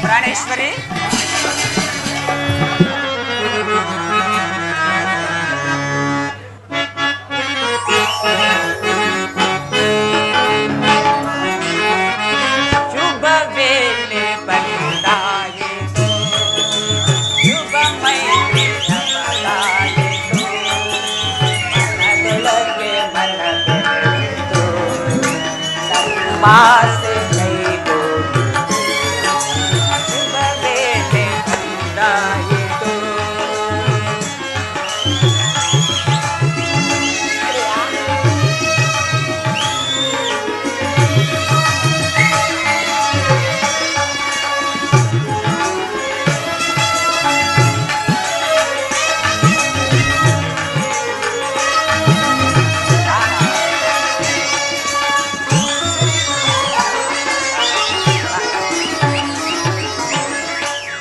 ಪ್ರಾಣೇಶ್ವರಿ, ಶುಭ ವೇಳೆ ಬಂದಾಯಿತು, ಶುಭ ಮೈತ್ರಿ ನಮದಾಯಿತು, ಮನದೊಳಗೆ ಮನ ಬೆರೆಯಿತು, ನಮ್ಮಾಸೆ ಕೈಗೂಡಿತು, ಶುಭ ವೇಳೆ ಬಂದಾಯಿತು.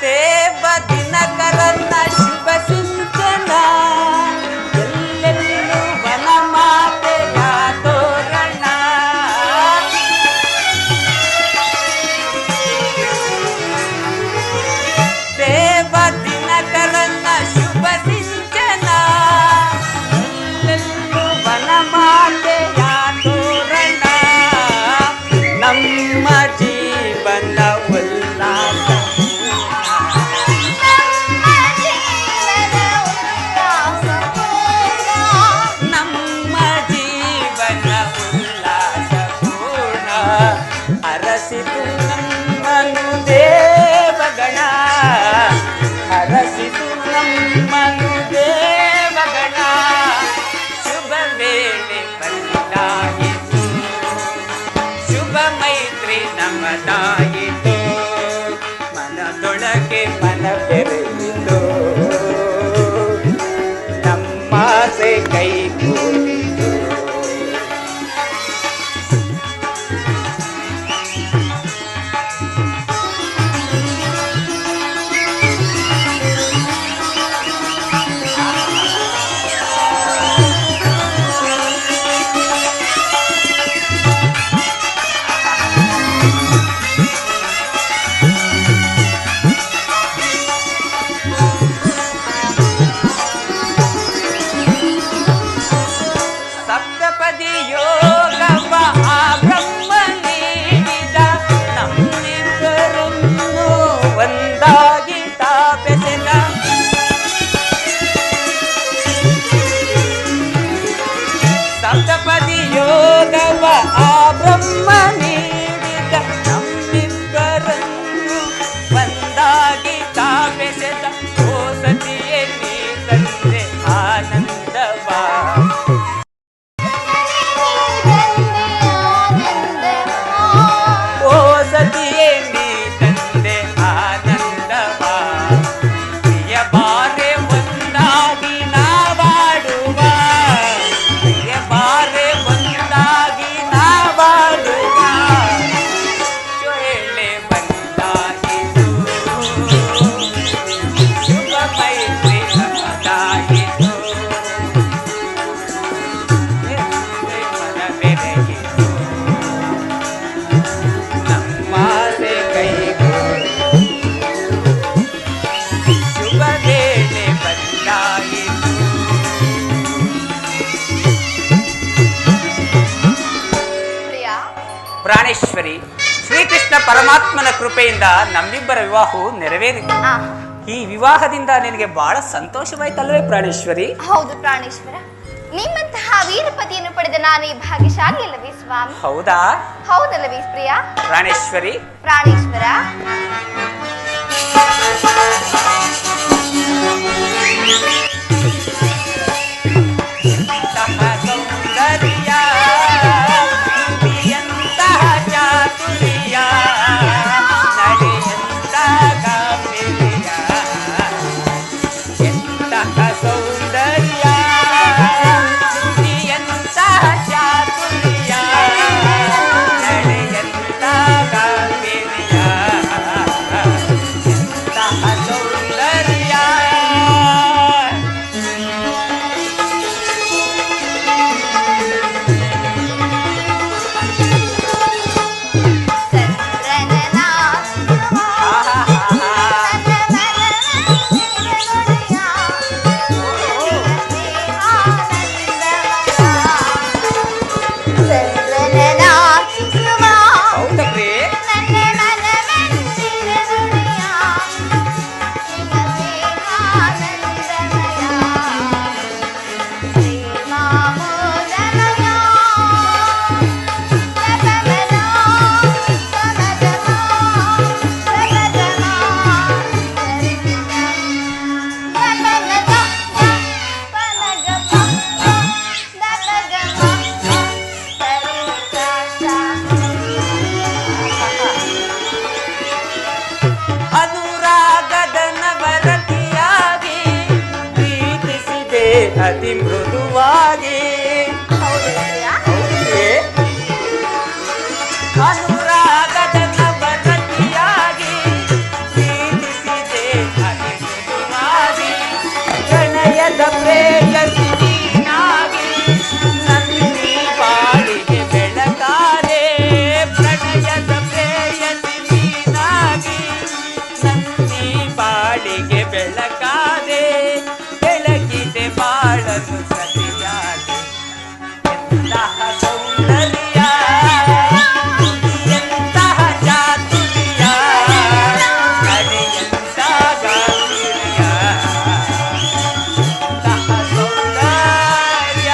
ದೇವ ದಿನಕರನ ಶುಭ ಸಿಂಚನ, ಎಲ್ಲೆಲ್ಲೂ ವನಮಾತೆಯ ತೋರಣ, ದೇವ ದಿನಕರನ ಶುಭ ಸಿಂಚನ, ಎಲ್ಲೆಲ್ಲೂ ವನಮಾತೆಯ ತೋರಣ, ನಮ್ಮ ಜೀವನ ಉಲ್ಲಾಸ, ನಮ್ಮ ಜೀವನ ಉಲ್ಲಾಸಪೂರ್ಣ, ಅರಸಿತು ನಮ್ಮನು ದೇವಗಣ, ಅರಸಿತು ನಮ್ಮನು ದೇವಗಣ, ಶುಭ ವೇಳೆ ಬಂದಾಯಿತು, ಶುಭ ಮೈತ್ರಿ ನಮದಾಯಿತು, ಮನದೊಳಗೆ ಮನ ಬೆರೆಯಿತು, ನಮ್ಮಾಸೆ ಕೈಗೂಡಿತು. ಸಪ್ತಪದಿ ಯೋಗವ ಆ ಬ್ರಹ್ಮ ನೀಡಿದ, ನಮ್ಮಿಬ್ಬರನ್ನು ಒಂದಾಗಿ ತಾಪೆಸೆದ, ಸಪ್ತಪದಿ ಯೋಗವ ಆ ಬ್ರಹ್ಮ ನೀಡಿದ, ನಮ್ಮಿಬ್ಬರನ್ನು ಒಂದಾಗಿ ತಾಪೆಸೆದ, ಓ ಸತಿಯೇ ನೀ ತಂದೆ ಆನಂದವಾ, ಓ ಸತಿಯೇ ನೀ ತಂದೆ ಆನಂದವಾ, ಪ್ರಿಯ ಬಾರೆ ಒಂದಾಗಿ ನಾವಾಡುವ, ಪ್ರಿಯ ಬಾರೆ ಒಂದಾಗಿ ನಾವಾಡುವ, ವೇಳೆ ಬಂದಾಯಿತು, ಶುಭ ಮೈತ್ರಿ ನಮದಾಯಿತು, ಮನ ಬೆರೆಯಿತು, ನಮ್ಮಾಸೆ ಕೈಗೂಡಿತು, ಶುಭ ವೇಳೆ ಬಂದಾಯಿತು. ಪ್ರಿಯಾ, ಪ್ರಾಣೇಶ್ವರಿ, ಶ್ರೀಕೃಷ್ಣ ಪರಮಾತ್ಮನ ಕೃಪೆಯಿಂದ ನಮ್ಮಿಬ್ಬರ ವಿವಾಹವು ನೆರವೇರಿತು. ಈ ವಿವಾಹದಿಂದ ನಿನಗೆ ಬಹಳ ಸಂತೋಷವಾಯ್ತಲ್ವೇ ಪ್ರಾಣೇಶ್ವರಿ? ಹೌದು ಪ್ರಾಣೇಶ್ವರ, ನಿಮ್ಮಂತಹ ವೀರಪತಿಯನ್ನು ಪಡೆದ ನಾನು ಈ ಭಾಗ್ಯಶಾಲಿ ಅಲ್ಲವೇ ಸ್ವಾಮಿ? ಹೌದಾ? ಹೌದಲ್ಲವೇ ಪ್ರಿಯಾ? ಪ್ರಾಣೇಶ್ವರಿ, ಪ್ರಾಣೇಶ್ವರ, ಇಂತಹ ಸೌಂದರ್ಯ, ನುಡಿಯಂತಹ ಚಾತುರ್ಯ, ನಡೆಯಂತಹ ಗಾಂಭೀರ್ಯ, ಎಂತಹ ಸೌಂದರ್ಯ, ನುಡಿಯಂತಹ ಚಾತುರ್ಯ, ನಡೆಯಂತಹ ಗಾಂಭೀರ್ಯ, ಅತಿ ಮೃದುವಾಗಿ ಅನುರಾಗದ ನವರತಿಯಾಗಿ ಪ್ರೀತಿಸಿದೆ ಅತಿ ಮೃದುವಾಗಿ ಪ್ರಣಯದ ಪ್ರೇಯಸಿ ನೀನಾಗಿ ನನ್ನಿ ಬಾಳಿಗೆ ಬೆಳಕಾದೆ ಪ್ರಣಯದ ಪ್ರೇಯಸಿ ನೀನಾಗಿ ನನ್ನಿ ಬಾಳಿಗೆ ಬೆಳಕಾದೆ ಬೆಳಗಿದೆ ಬಾಳಲು ಸತಿಯಾಗಿ ಎಂತಹ ಸೌಂದರ್ಯ ಎಂತಹ ಚಾತುರ್ಯ ಕಡೆಯಂತ ಗಾಂಭೀರ್ಯ ಎಂತಹ ಸೌಂದರ್ಯ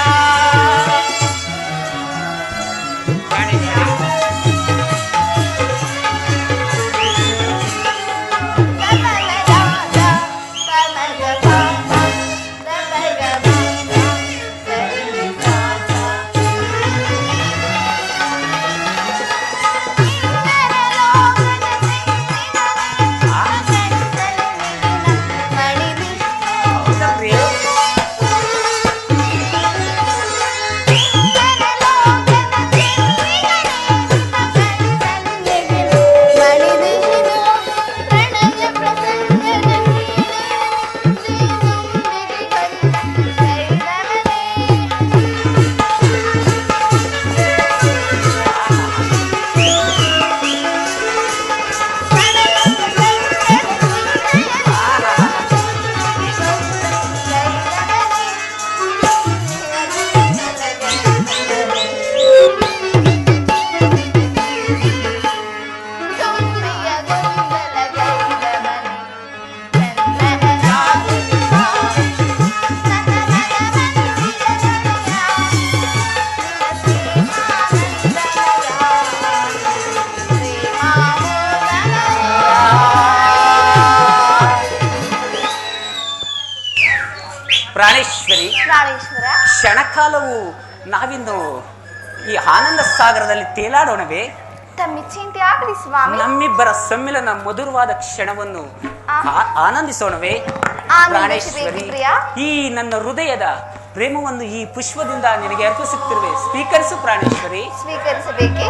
ಪ್ರಾಣೇಶ್ವರಿ, ಕ್ಷಣಕಾಲವು ನಾವಿಂದು ಈ ಆನಂದ ಸಾಗರದಲ್ಲಿ ತೇಲಾಡೋಣವೇ? ತಮ್ಮಿಚ್ಛೆಯಂತೆ ಆಗಲಿ ಸ್ವಾಮಿ. ನಮ್ಮಿಬ್ಬರ ಸಮ್ಮಿಲನ ಮಧುರವಾದ ಕ್ಷಣವನ್ನು ಆನಂದಿಸೋಣವೇ? ಪ್ರಾಣೇಶ್ವರಿ, ಈ ನನ್ನ ಹೃದಯದ ಪ್ರೇಮವನ್ನು ಈ ಪುಷ್ಪದಿಂದ ನಿನಗೆ ಅರ್ಪಿಸುತ್ತಿರುವೆ, ಸ್ವೀಕರಿಸು ಪ್ರಾಣೇಶ್ವರಿ. ಸ್ವೀಕರಿಸಬೇಕೆ?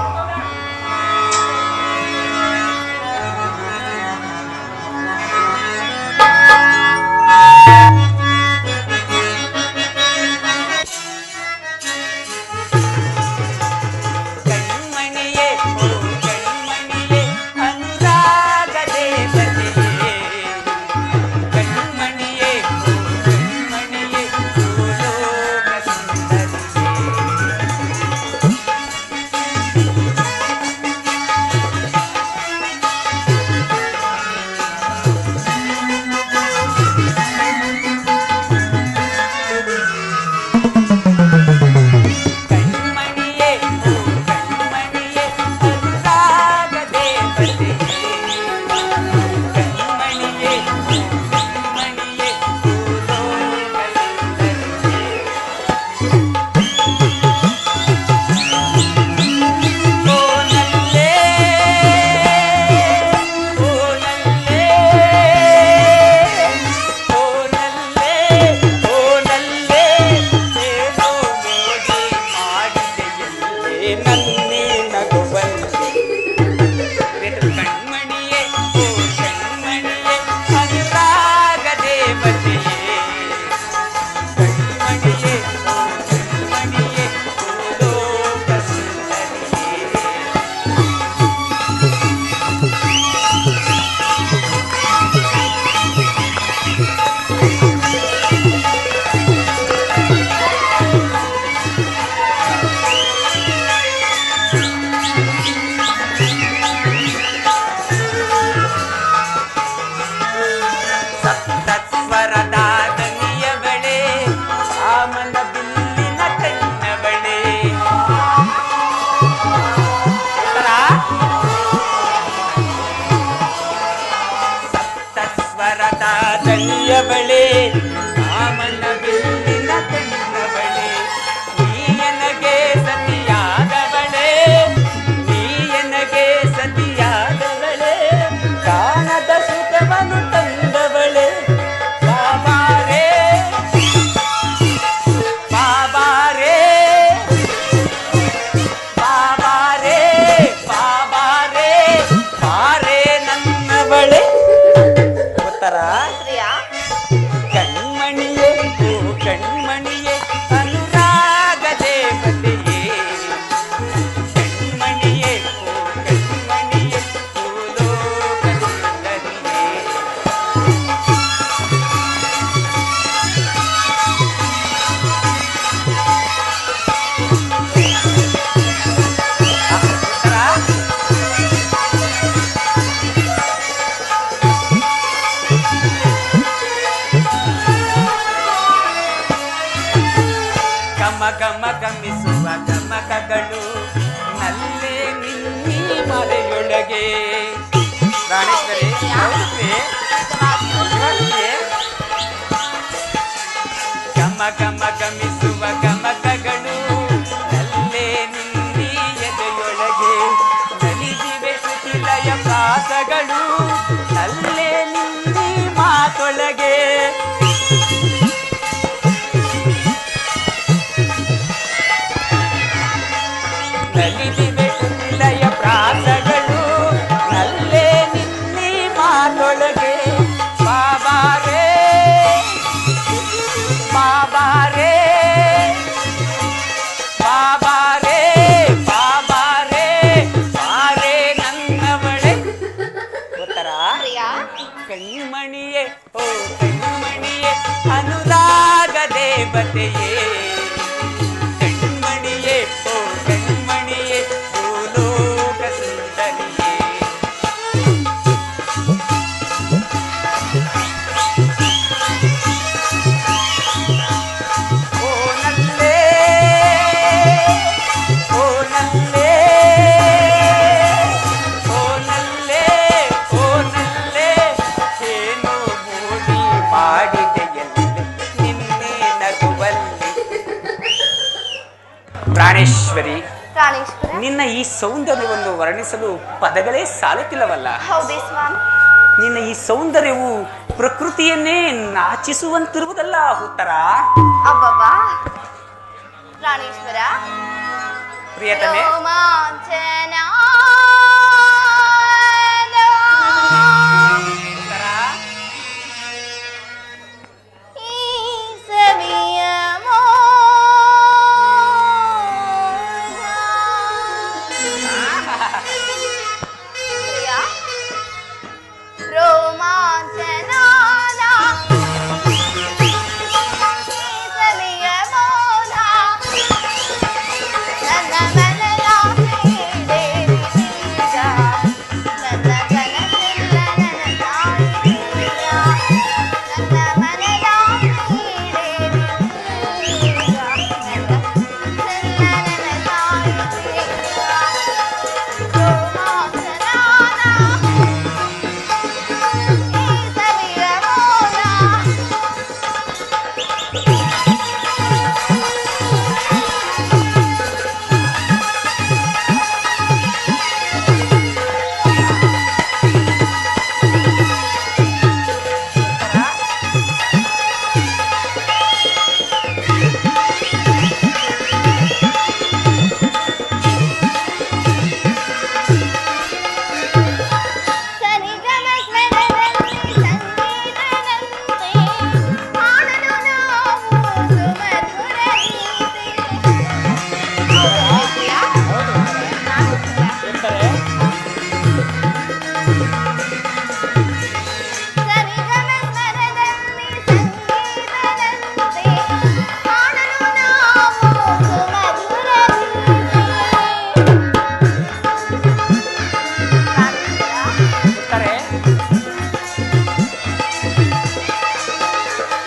ಬಳೆ ಕಾಮನ ಬಿಲ್ಲಿನ ಕಣ್ಣ ಬಳೆ ನೀಯನಗೆ ಸತಿಯಾದವಳೆ ನೀಯನಗೆ ಸತಿಯಾದವಳೆ ಕಾಣದ ಸುಖವನ್ನು ತಂದವಳೆ ಬಾಬಾರೇ ಪ್ರಾಸಗಳು ನಲ್ಲೇ ನಿನ್ನಿ ಮರೆಯೊಳಗೆ. ಪ್ರಾಣೇಶ್ವರಿ ಗಮ ಗಮ ಗಮಿಸುವ ಗಮಕಗಳು ನಲ್ಲೇ ನಿನ್ನಿ ಎದೆಯೊಳಗೆ ನಲಿದಿವೆ ಶ್ರುತಿಲಯ ಪ್ರಾಸಗಳು ನಲ್ಲೇ ನಿನ್ನಿ ಮಾತೊಳಗೆ. ನಲಿದಿವೆ ಶ್ರುತಿಲಯ ಪ್ರಾಸಗಳು ನಲ್ಲೇ ನಿನ್ನಿ ಮಾತೊಳಗೆ. ಬಾಬಾರೇ ಬಾಬಾರೇ ಬಾಬಾರೇ ಬಾಬಾರೇ ಬಾರೇ ನನ್ನವಳೆ. ಗೊತ್ತರ ಕಣ್ಮಣಿಯೇ ಓ ಕಣ್ಮಣಿಯೇ ಅನುರಾಗ ದೇವತೆಯೇ. ಕಣ್ಮಣಿಯೇ ಓ ಕಣ್ಮಣಿಯೇ ಭೂಲೋಕ ಸುಂದರಿಯೇ. ಓ ನಲ್ಲೇ ಓ ನಲ್ಲೇ ಓ ನಲ್ಲೇ ಓ ನಲ್ಲೇ ಏನು ಮೋಡಿ ಮಾಡಿದೆಯಲ್ಲಿ ನಿನ್ನೆ ನಗುವಲ್ಲಿ. ಪ್ರಾಣೇಶ್ವರಿ, ಪ್ರಾಣೇಶ್ವರ, ನಿನ್ನ ಈ ಸೌಂದರ್ಯವನ್ನು ವರ್ಣಿಸಲು ಪದಗಳೇ ಸಾಲುತ್ತಿಲ್ಲವಲ್ಲ. ಹೌದೇ ಸ್ವಾಮಿ? ನಿನ್ನ ಈ ಸೌಂದರ್ಯವು ಪ್ರಕೃತಿಯನ್ನೇ ನಾಚಿಸುವಂತಿರುವುದಲ್ಲ ಉತ್ತರ. ಅಬ್ಬಬ್ಬಾ ಪ್ರಾಣೇಶ್ವರ, ಪ್ರಿಯತಮೆ, ರೋಮಾಂಚನ ಉತ್ತರ. ಈ ಸವಿಯ ಪ್ರಿಯ ರೋಮಾಂಚನ ಸವಿಯ ಮೋನ ನನ್ನ ಮನದ ಕ್ರೀಡೆರೀಗ ನನ್ನ ಕನಸೆಲ್ಲ ನನ್ನ ತಾಯಿ ನನ್ನ ಮನದ ಕ್ರೀಡೆರೀಗ ನನ್ನ ಕನಸೆಲ್ಲ ನನ್ನ ತಾಯಿ ರೋಮಾಂಚನ ಸವಿಯ ಮೋನ. ಸರಿಗಮ ಸ್ವರದಲ್ಲಿ ಸಂಗೀತದಂತೆ ಹಾಡಲು ನಾವು ಸುಮಧುರ ಗೀತೆ. ಸರಿಗಮ ಸ್ವರದಲ್ಲಿ ಸಂಗೀತದಂತೆ ಹಾಡಲು ನಾವು ಸುಮಧುರ ಗೀತೆ. ಉತ್ತರೆ.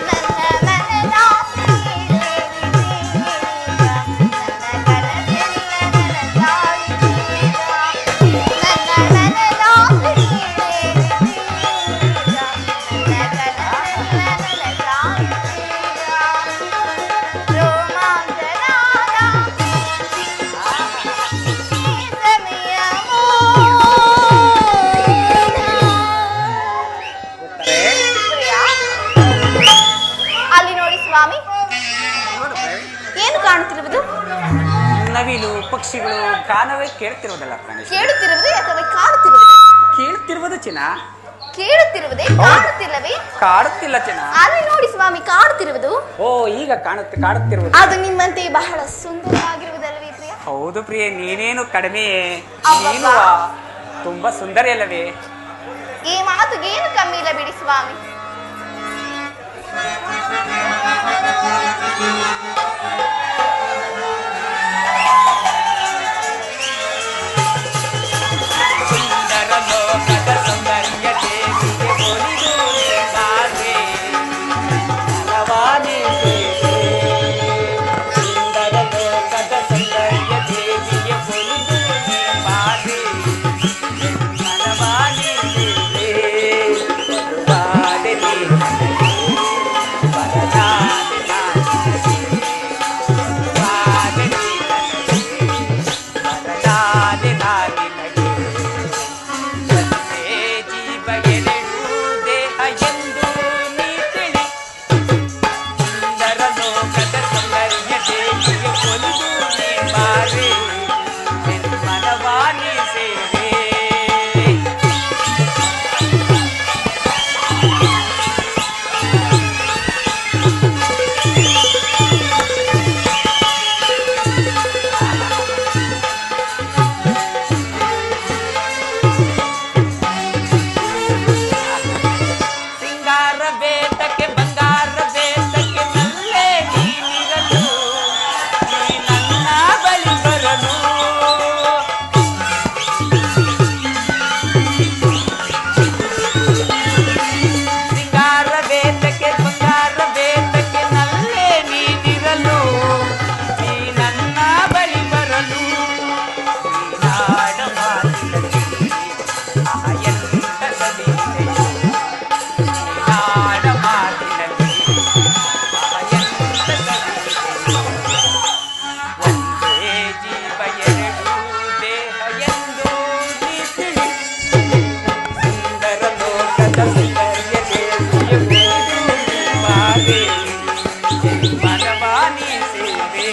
ನನ್ನ ಮನದ ಕ್ರೀಡೆರೀಗ ನನ್ನ ಕನಸೆಲ್ಲ ನನ್ನ ತಾಯಿ ನನ್ನ ಮನದ ಕ್ರೀಡೆರೀಗ ನನ್ನ ಕನಸೆಲ್ಲ ನನ್ನ ತಾಯಿ ರೋಮಾಂಚನಾದ ಸವಿಯ ಮೋನ. ಉತ್ತರೆ. ಪ್ರಿಯ, ಅಲ್ಲಿ ನೋಡಿ ಸ್ವಾಮಿ, ನೋಡು ಪ್ರಿಯ. ಏನು ಕಾಣುತ್ತಿರುವುದು? ನವಿಲು ಪಕ್ಷಿಗಳು ಗಾನವೇ ಕೇಳ್ತಿರೋದಲ್ಲ ಪ್ರಾಣೇಶ್ವರಿ. ಕೇಳುತ್ತಿರುವುದೇ ಅಥವಾ ಕಾಣುತ್ತಿರುವುದೇ? ಕೇಳ್ತಿರುವುದು ಚಿನ್ನ, ಕೇಳುತ್ತಿರುವುದೇ, ಕಾಣುತ್ತಿಲ್ಲವೇ? ಕಾಡುತ್ತಿಲ್ಲ ಚಿನ್ನ. ಅಲ್ಲಿ ನೋಡಿ ಸ್ವಾಮಿ, ಕಾಣುತ್ತಿರುವುದು ಓ ಈಗ ಕಾಡುತ್ತಿರುವುದು. ಅದು ನಿಮ್ಮಂತೆ ಬಹಳ ಸುಂದರವಾಗಿರುವುದಲ್ಲವೇ ಪ್ರಿಯ? ಹೌದು ಪ್ರಿಯೆ, ನೀನೇನು ಕಡಿಮೆ, ಅಬ್ಬಬ್ಬಾ. ನೀನು ತುಂಬಾ ಸುಂದರಿ ಅಲ್ಲವೇ? ಈ ಮಾತುಗೆ ಏನು ಕಮ್ಮಿ ಇಲ್ಲ ಬಿಡಿ ಸ್ವಾಮಿ. ಸುಂದರ ಲೋಕದ ಸೌಂದರ್ಯ ದೇವಿಗೆ ಒಲಿದು ನಿಂದಾಗೆ ಹಲವಾನೇ ಸೇವೆ. ಸುಂದರ ಲೋಕದ ಸೌಂದರ್ಯ ದೇವಿಗೆ ಸೌಂದರ್ಯತೆ ಮನವಾನಿ ಸೇವೆ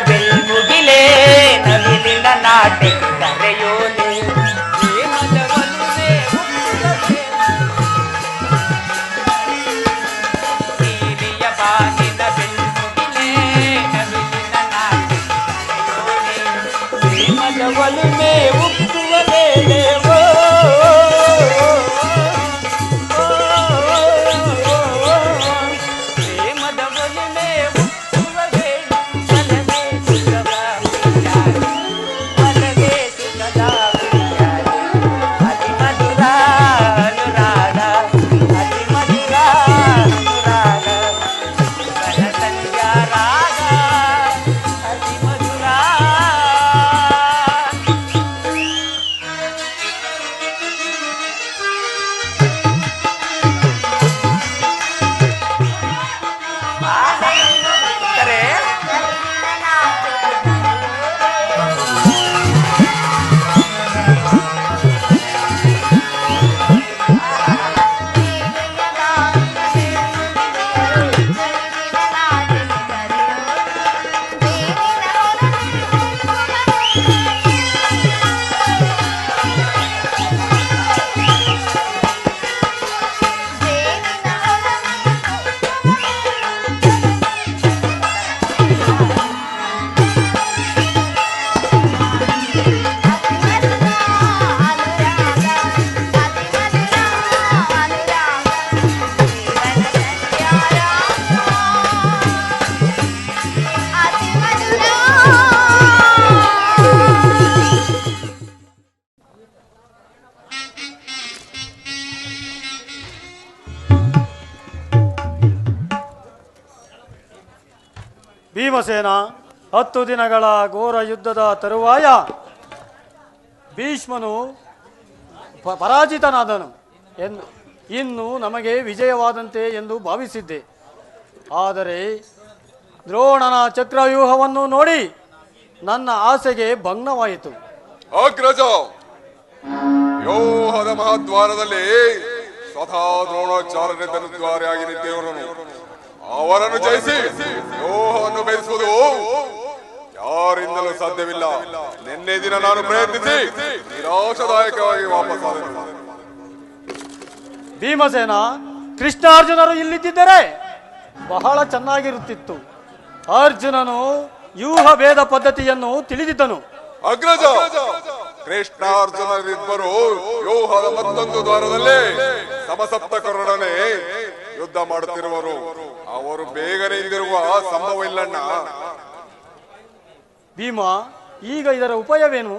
ಬೆಲ್ಮುಗಿಲೇ ನವಿಲಿನ ನಾಟೆ ಕರೆಯೋಲೆ ಪ್ರೇಮದ ಒಲುವೆ ನೀಲಿಯ ಬಾನಿನ ಬೆಲ್ಮುಗಿಲೇ ನವಿಲಿನ ನಾಟೆ ಕರೆಯೋಲೆ ಪ್ರೇಮದ ಒಲುವೆ ಉಕ್ಕುವ ವೇಳೆವೋ ಪ್ರೇಮದ ಒಲುವೆ ಉಕ್ಕುವ ವೇಳೆ ಭೀಮಸೇನ 10 ದಿನಗಳ ಘೋರ ಯುದ್ಧದ ತರುವಾಯ ಭೀಷ್ಮನು ಪರಾಜಿತನಾದನು ಎಂದು ಇನ್ನು ನಮಗೆ ವಿಜಯವಾದಂತೆ ಎಂದು ಭಾವಿಸಿದ್ದೆ. ಆದರೆ ದ್ರೋಣನ ಚಕ್ರವ್ಯೂಹವನ್ನು ನೋಡಿ ನನ್ನ ಆಸೆಗೆ ಭಂಗವಾಯಿತು. ಅಗ್ರಜ, ವ್ಯೂಹದ ಮಹಾದ್ವಾರದಲ್ಲಿ ಸ್ವತಃ ದ್ರೋಣಾಚಾರ್ಯನೇ ಧನುದ್ವಾರಿಯಾಗಿ ನಿಂತಿರುವನು. ಅವರನ್ನು ಜಯಿಸಿ ವ್ಯೂಹವನ್ನು ಭೇದಿಸುವುದು ಯಾರಿಂದಲೂ ಸಾಧ್ಯವಿಲ್ಲ. ನಿನ್ನೆ ದಿನ ನಾನು ಪ್ರಯತ್ನಿಸಿ ನಿರಾಶಾದಾಯಕವಾಗಿ ವಾಪಸ್ಸಾದೆನು. ಭೀಮಸೇನ, ಕೃಷ್ಣಾರ್ಜುನರು ಇಲ್ಲಿದ್ದರೆ ಬಹಳ ಚೆನ್ನಾಗಿರುತ್ತಿತ್ತು. ಅರ್ಜುನನು ವ್ಯೂಹ ಭೇದ ಪದ್ಧತಿಯನ್ನು ತಿಳಿದಿದ್ದನು. ಅಗ್ರಜ, ಕೃಷ್ಣಾರ್ಜುನರಿಬ್ಬರು ವ್ಯೂಹದ ಮತ್ತೊಂದು ದ್ವಾರದಲ್ಲಿ ಸಮಸಪ್ತಕರೊಡನೆ ಯುದ್ಧ ಮಾಡುತ್ತಿರುವರು. ಅವರು ಬೇಗನೆ ಹಿಂದಿರುವ ಸಂಭವ ಇಲ್ಲಣ್ಣ. ಭೀಮ, ಈಗ ಇದರ ಉಪಾಯವೇನು?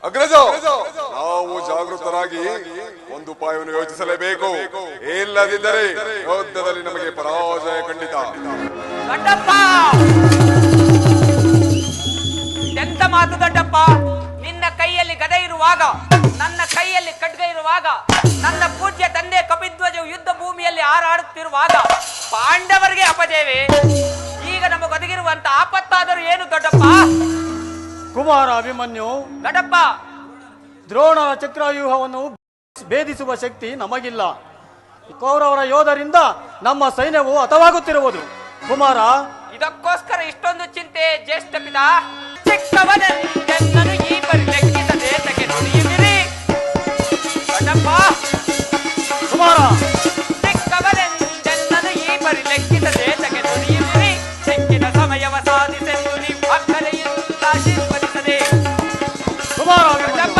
ಅಗ್ರಜ, ನಾವು ಜಾಗೃತರಾಗಿ ಒಂದು ಉಪಾಯವನ್ನು ಯೋಚಿಸಲೇಬೇಕು. ಇಲ್ಲದಿದ್ದರೆ ಯುದ್ಧದಲ್ಲಿ ನಮಗೆ ಪರಾಜಯ ಖಂಡಿತ. ದೊಡ್ಡಪ್ಪ, ಎಂತ ಮಾತು ದೊಡ್ಡಪ್ಪ? ನಿನ್ನ ಕೈಯಲ್ಲಿ ಗದೆ ಇರುವಾಗ, ನನ್ನ ಕೈಯಲ್ಲಿ ಖಡ್ಗ ಇರುವಾಗ, ನನ್ನ ಪೂಜ್ಯ ತಂದೆ ಕಪಿಧ್ವಜವು ಯುದ್ಧ ಭೂಮಿಯಲ್ಲಿ ಹಾರಾಡುತ್ತಿರುವಾಗ ಪಾಂಡವರಿಗೆ ಅಪಜಯವೇ? ಈಗ ನಮಗೊದಗಿರುವಂತ ಆಪತ್ತಾದರೂ ಏನು ದೊಡ್ಡಪ್ಪ? ಕುಮಾರ ಅಭಿಮನ್ಯು, ದೊಡ್ಡಪ್ಪ, ದ್ರೋಣರ ಚಕ್ರವ್ಯೂಹವನ್ನು ಭೇದಿಸುವ ಶಕ್ತಿ ನಮಗಿಲ್ಲ. ಕೌರವರ ಯೋಧರಿಂದ ನಮ್ಮ ಸೈನ್ಯವು ಹತವಾಗುತ್ತಿರುವುದು. ಕುಮಾರ, ಇದಕ್ಕೋಸ್ಕರ ಇಷ್ಟೊಂದು ಚಿಂತೆ ಜ್ಯೇಷ್ಠ ಪಿತಾ? ಚಿಕ್ಕವನೆಂದೆನ್ನನು ಈ ಪರಿ ಲೆಕ್ಕಿಸದೆ ತಗೆ ನುಡಿಯುವಿರಿ ದೊಡ್ಡಪ್ಪ. ಕುಮಾರ, ಚಿಕ್ಕವನೆಂದೆನ್ನನು ಈ ಪರಿ ಲೆಕ್ಕಿಸದೆ ತಗೆ ನುಡಿಯುವಿರಿ. ಸಿಕ್ಕಿದ ಸಮಯವ ಸಾಧಿಸೆಂದು ನೀವು ಅಕ್ಕರೆಯಿಂದ ಆಶೀರ್ವದಿಸದೆ. ಕುಮಾರ ದೊಡ್ಡಪ್ಪ,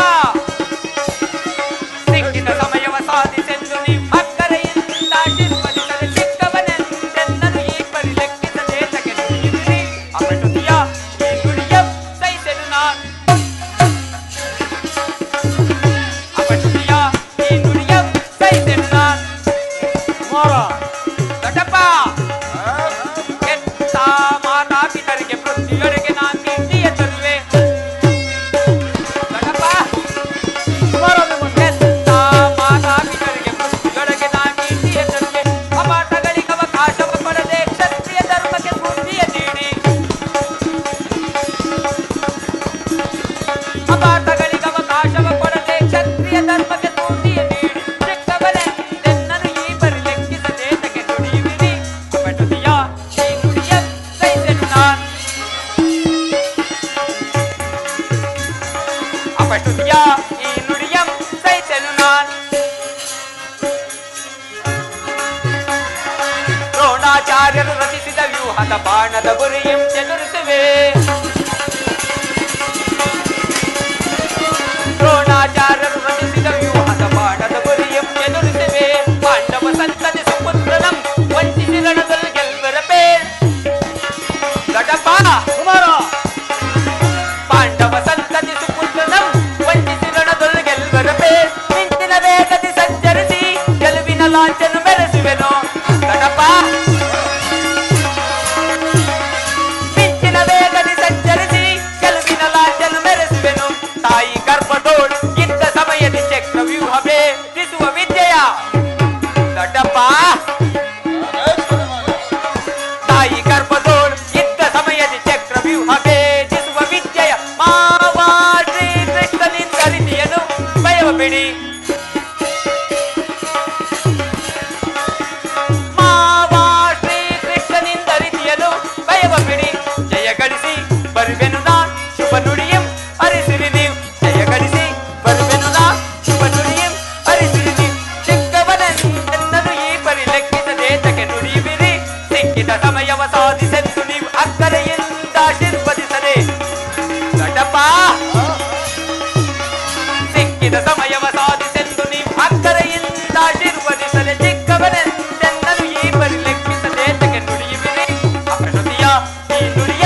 ಸಿಕ್ಕಿದ ಸಮಯವ ಸಾಧಿಸೆಂದು ನೀವು ಅಕ್ಕರೆಯಿಂದ ಆಶೀರ್ವದಿಸದೆ. ಚಿಕ್ಕವನೆಂದೆನ್ನನು ಈ ಪರಿ ಲೆಕ್ಕಿಸದೆ ತಗೆ ನುಡಿಯುವಿರಿ. ಅಪಟುತಿಯ ಈ ನುಡಿಯ ಸಹಿಸೆನು ನಾನು. ಅಪಟುತಿಯ ಈ ನುಡಿಯ ಸಹಿಸೆನು ನಾನು. ಕುಮಾರ, ದೊಡ್ಡಪ್ಪ, ಕೆಟ್ಟ ಮಾತಾಪಿತರಿಗೆ ಪೃಥ್ವಿಯೊಳಗೆ ನಾನು ಕೀರ್ತಿಯ ತರುವೆ. ದೊಡ್ಡಪ್ಪ, ಕುಮಾರ ಅಭಿಮನ್ಯು, ಕೆಟ್ಟ ಮಾತಾಪಿತರಿಗೆ ಪೃಥ್ವಿಯೊಳಗೆ ನಾನು ಕೀರ್ತಿಯ ತರುವೆ. ಅಪಾಠಗಳಿಗೆ ಅವಕಾಶವ ಕೊಡದೆ ಕ್ಷತ್ರಿಯ ಧರ್ಮಕ್ಕೆ ಸ್ಫೂರ್ತಿಯ ನೀಡಿ. ಅಪಾಠಗಳಿಗೆ ಅವಕಾಶವ ಕೊಡದೆ ಕ್ಷತ್ರಿಯ ಧರ್ಮಕ್ಕೆ ಸ್ಫೂರ್ತಿಯ ನೀಡಿ. ಚಿಕ್ಕವನೆಂದೆನ್ನನು ಈ ಪರಿ ಲೆಕ್ಕಿಸದೆ ತಗೆ ನುಡಿಯುವಿರಿ. ಅಪಟುತಿಯ ಈ ನುಡಿಯ ಸಹಿಸೆನು ನಾನು. ಅಪಟುತಿಯ ಈ ನುಡಿಯ ಸಹಿಸೆನು ನಾನು. ದ್ರೋಣಾಚಾರ್ಯರು ರಚಿಸಿದ ವ್ಯೂಹದ ಬಾಣದ ಗುರಿಯಂ ಚದುರಿಸುವೆ. ದ್ರೋಣಾಚಾರ್ಯರು ರಚಿಸಿದ ವ್ಯೂಹದ ಬಾಣದ ಗುರಿಯಂ ಎದುರಿಸುವೆ. ಪಾಂಡವ ಸಂತತಿ ಸುಪುತ್ರನಂ ವಂಚಿಸಿ ರಣದಲ್ಲಿ ಗೆಲ್ವರಪೇ. ದೊಡ್ಡಪ್ಪ, ಕುಮಾರ, ಪಾಂಡವ ಸಂತತಿ ಸುಪುತ್ರನಂ ವಂಚಿಸಿ ರಣದಲ್ಲಿ ಗೆಲ್ವರಪೇ. ಮಿಂಚಿನ ವೇಗದಿ ಸಂಚರಿಸಿ ಗೆಲುವಿನ ಲಾಂಛನ ಮೆರೆಸುವೆನು. ದೊಡ್ಡಪ್ಪ, ಮಿಂಚಿನ ವೇಗದಿ ಸಂಚರಿಸಿ ಗೆಲುವಿನ ಲಾಂಛನ ಮೆರೆಸುವೆನು. ತಾಯಿ ಗರ್ಭದೋಳ್ ಇದ್ದ ಸಮಯದ ಚಕ್ರವ್ಯೂಹ ಭೇದಿಸುವ ವಿದ್ಯೆಯ. ದೊಡ್ಡಪ್ಪ, ತಾಯಿ ಗರ್ಭದೋಳ್ ಇದ್ದ ಸಮಯದ ಚಕ್ರವ್ಯೂಹ ಭೇದಿಸುವ ವಿದ್ಯೆಯ. ಮಾವ ಶ್ರೀ ಕೃಷ್ಣನಿಂದ ರೀತಿಯನ್ನು ಭಯವ ಬಿಡಿ. ಮಾವ ಶ್ರೀ ಕೃಷ್ಣನಿಂದ ರೀತಿಯನ್ನು ಭಯವ ಬಿಡಿ. ಜಯ ಗಳಿಸಿ ಬರುವೆನು ನಾ ಶುಭ ನುಡಿಯಂ ಅರಿಸಿರಿ ನೀವು. ಜಯ ಗಳಿಸಿ ಬರುವೆನು ನಾ ಶುಭ ನುಡಿಯಂ ಅರಿಸಿರಿ ನೀವು. ಚಿಕ್ಕವನೆಂದೆನ್ನನು ಈ ಪರಿ ಲೆಕ್ಕಿಸದೆ ತಗೆ ನುಡಿಯುವಿರಿ. ಸಿಕ್ಕಿದ ಸಮಯವ ಸಾಧಿಸೆಂದು ನೀವು ಅಕ್ಕರೆಯಿಂದ ಆಶೀರ್ವದಿಸದೆ. ದೊಡ್ಡಪ್ಪ, ಸಿಕ್ಕಿದ ಸಮಯವ ಸಾಧಿಸೆಂದು ನೀವು ಅಕ್ಕರೆಯಿಂದ ಆಶೀರ್ವದಿಸದೆ. ಚಿಕ್ಕವನೆಂದೆನ್ನನು ಈ ಪರಿ ಲೆಕ್ಕಿಸದೆ ತಗೆ ನುಡಿಯುವಿರಿ. ಅಪಟುತಿಯ ಈ ನುಡಿಯ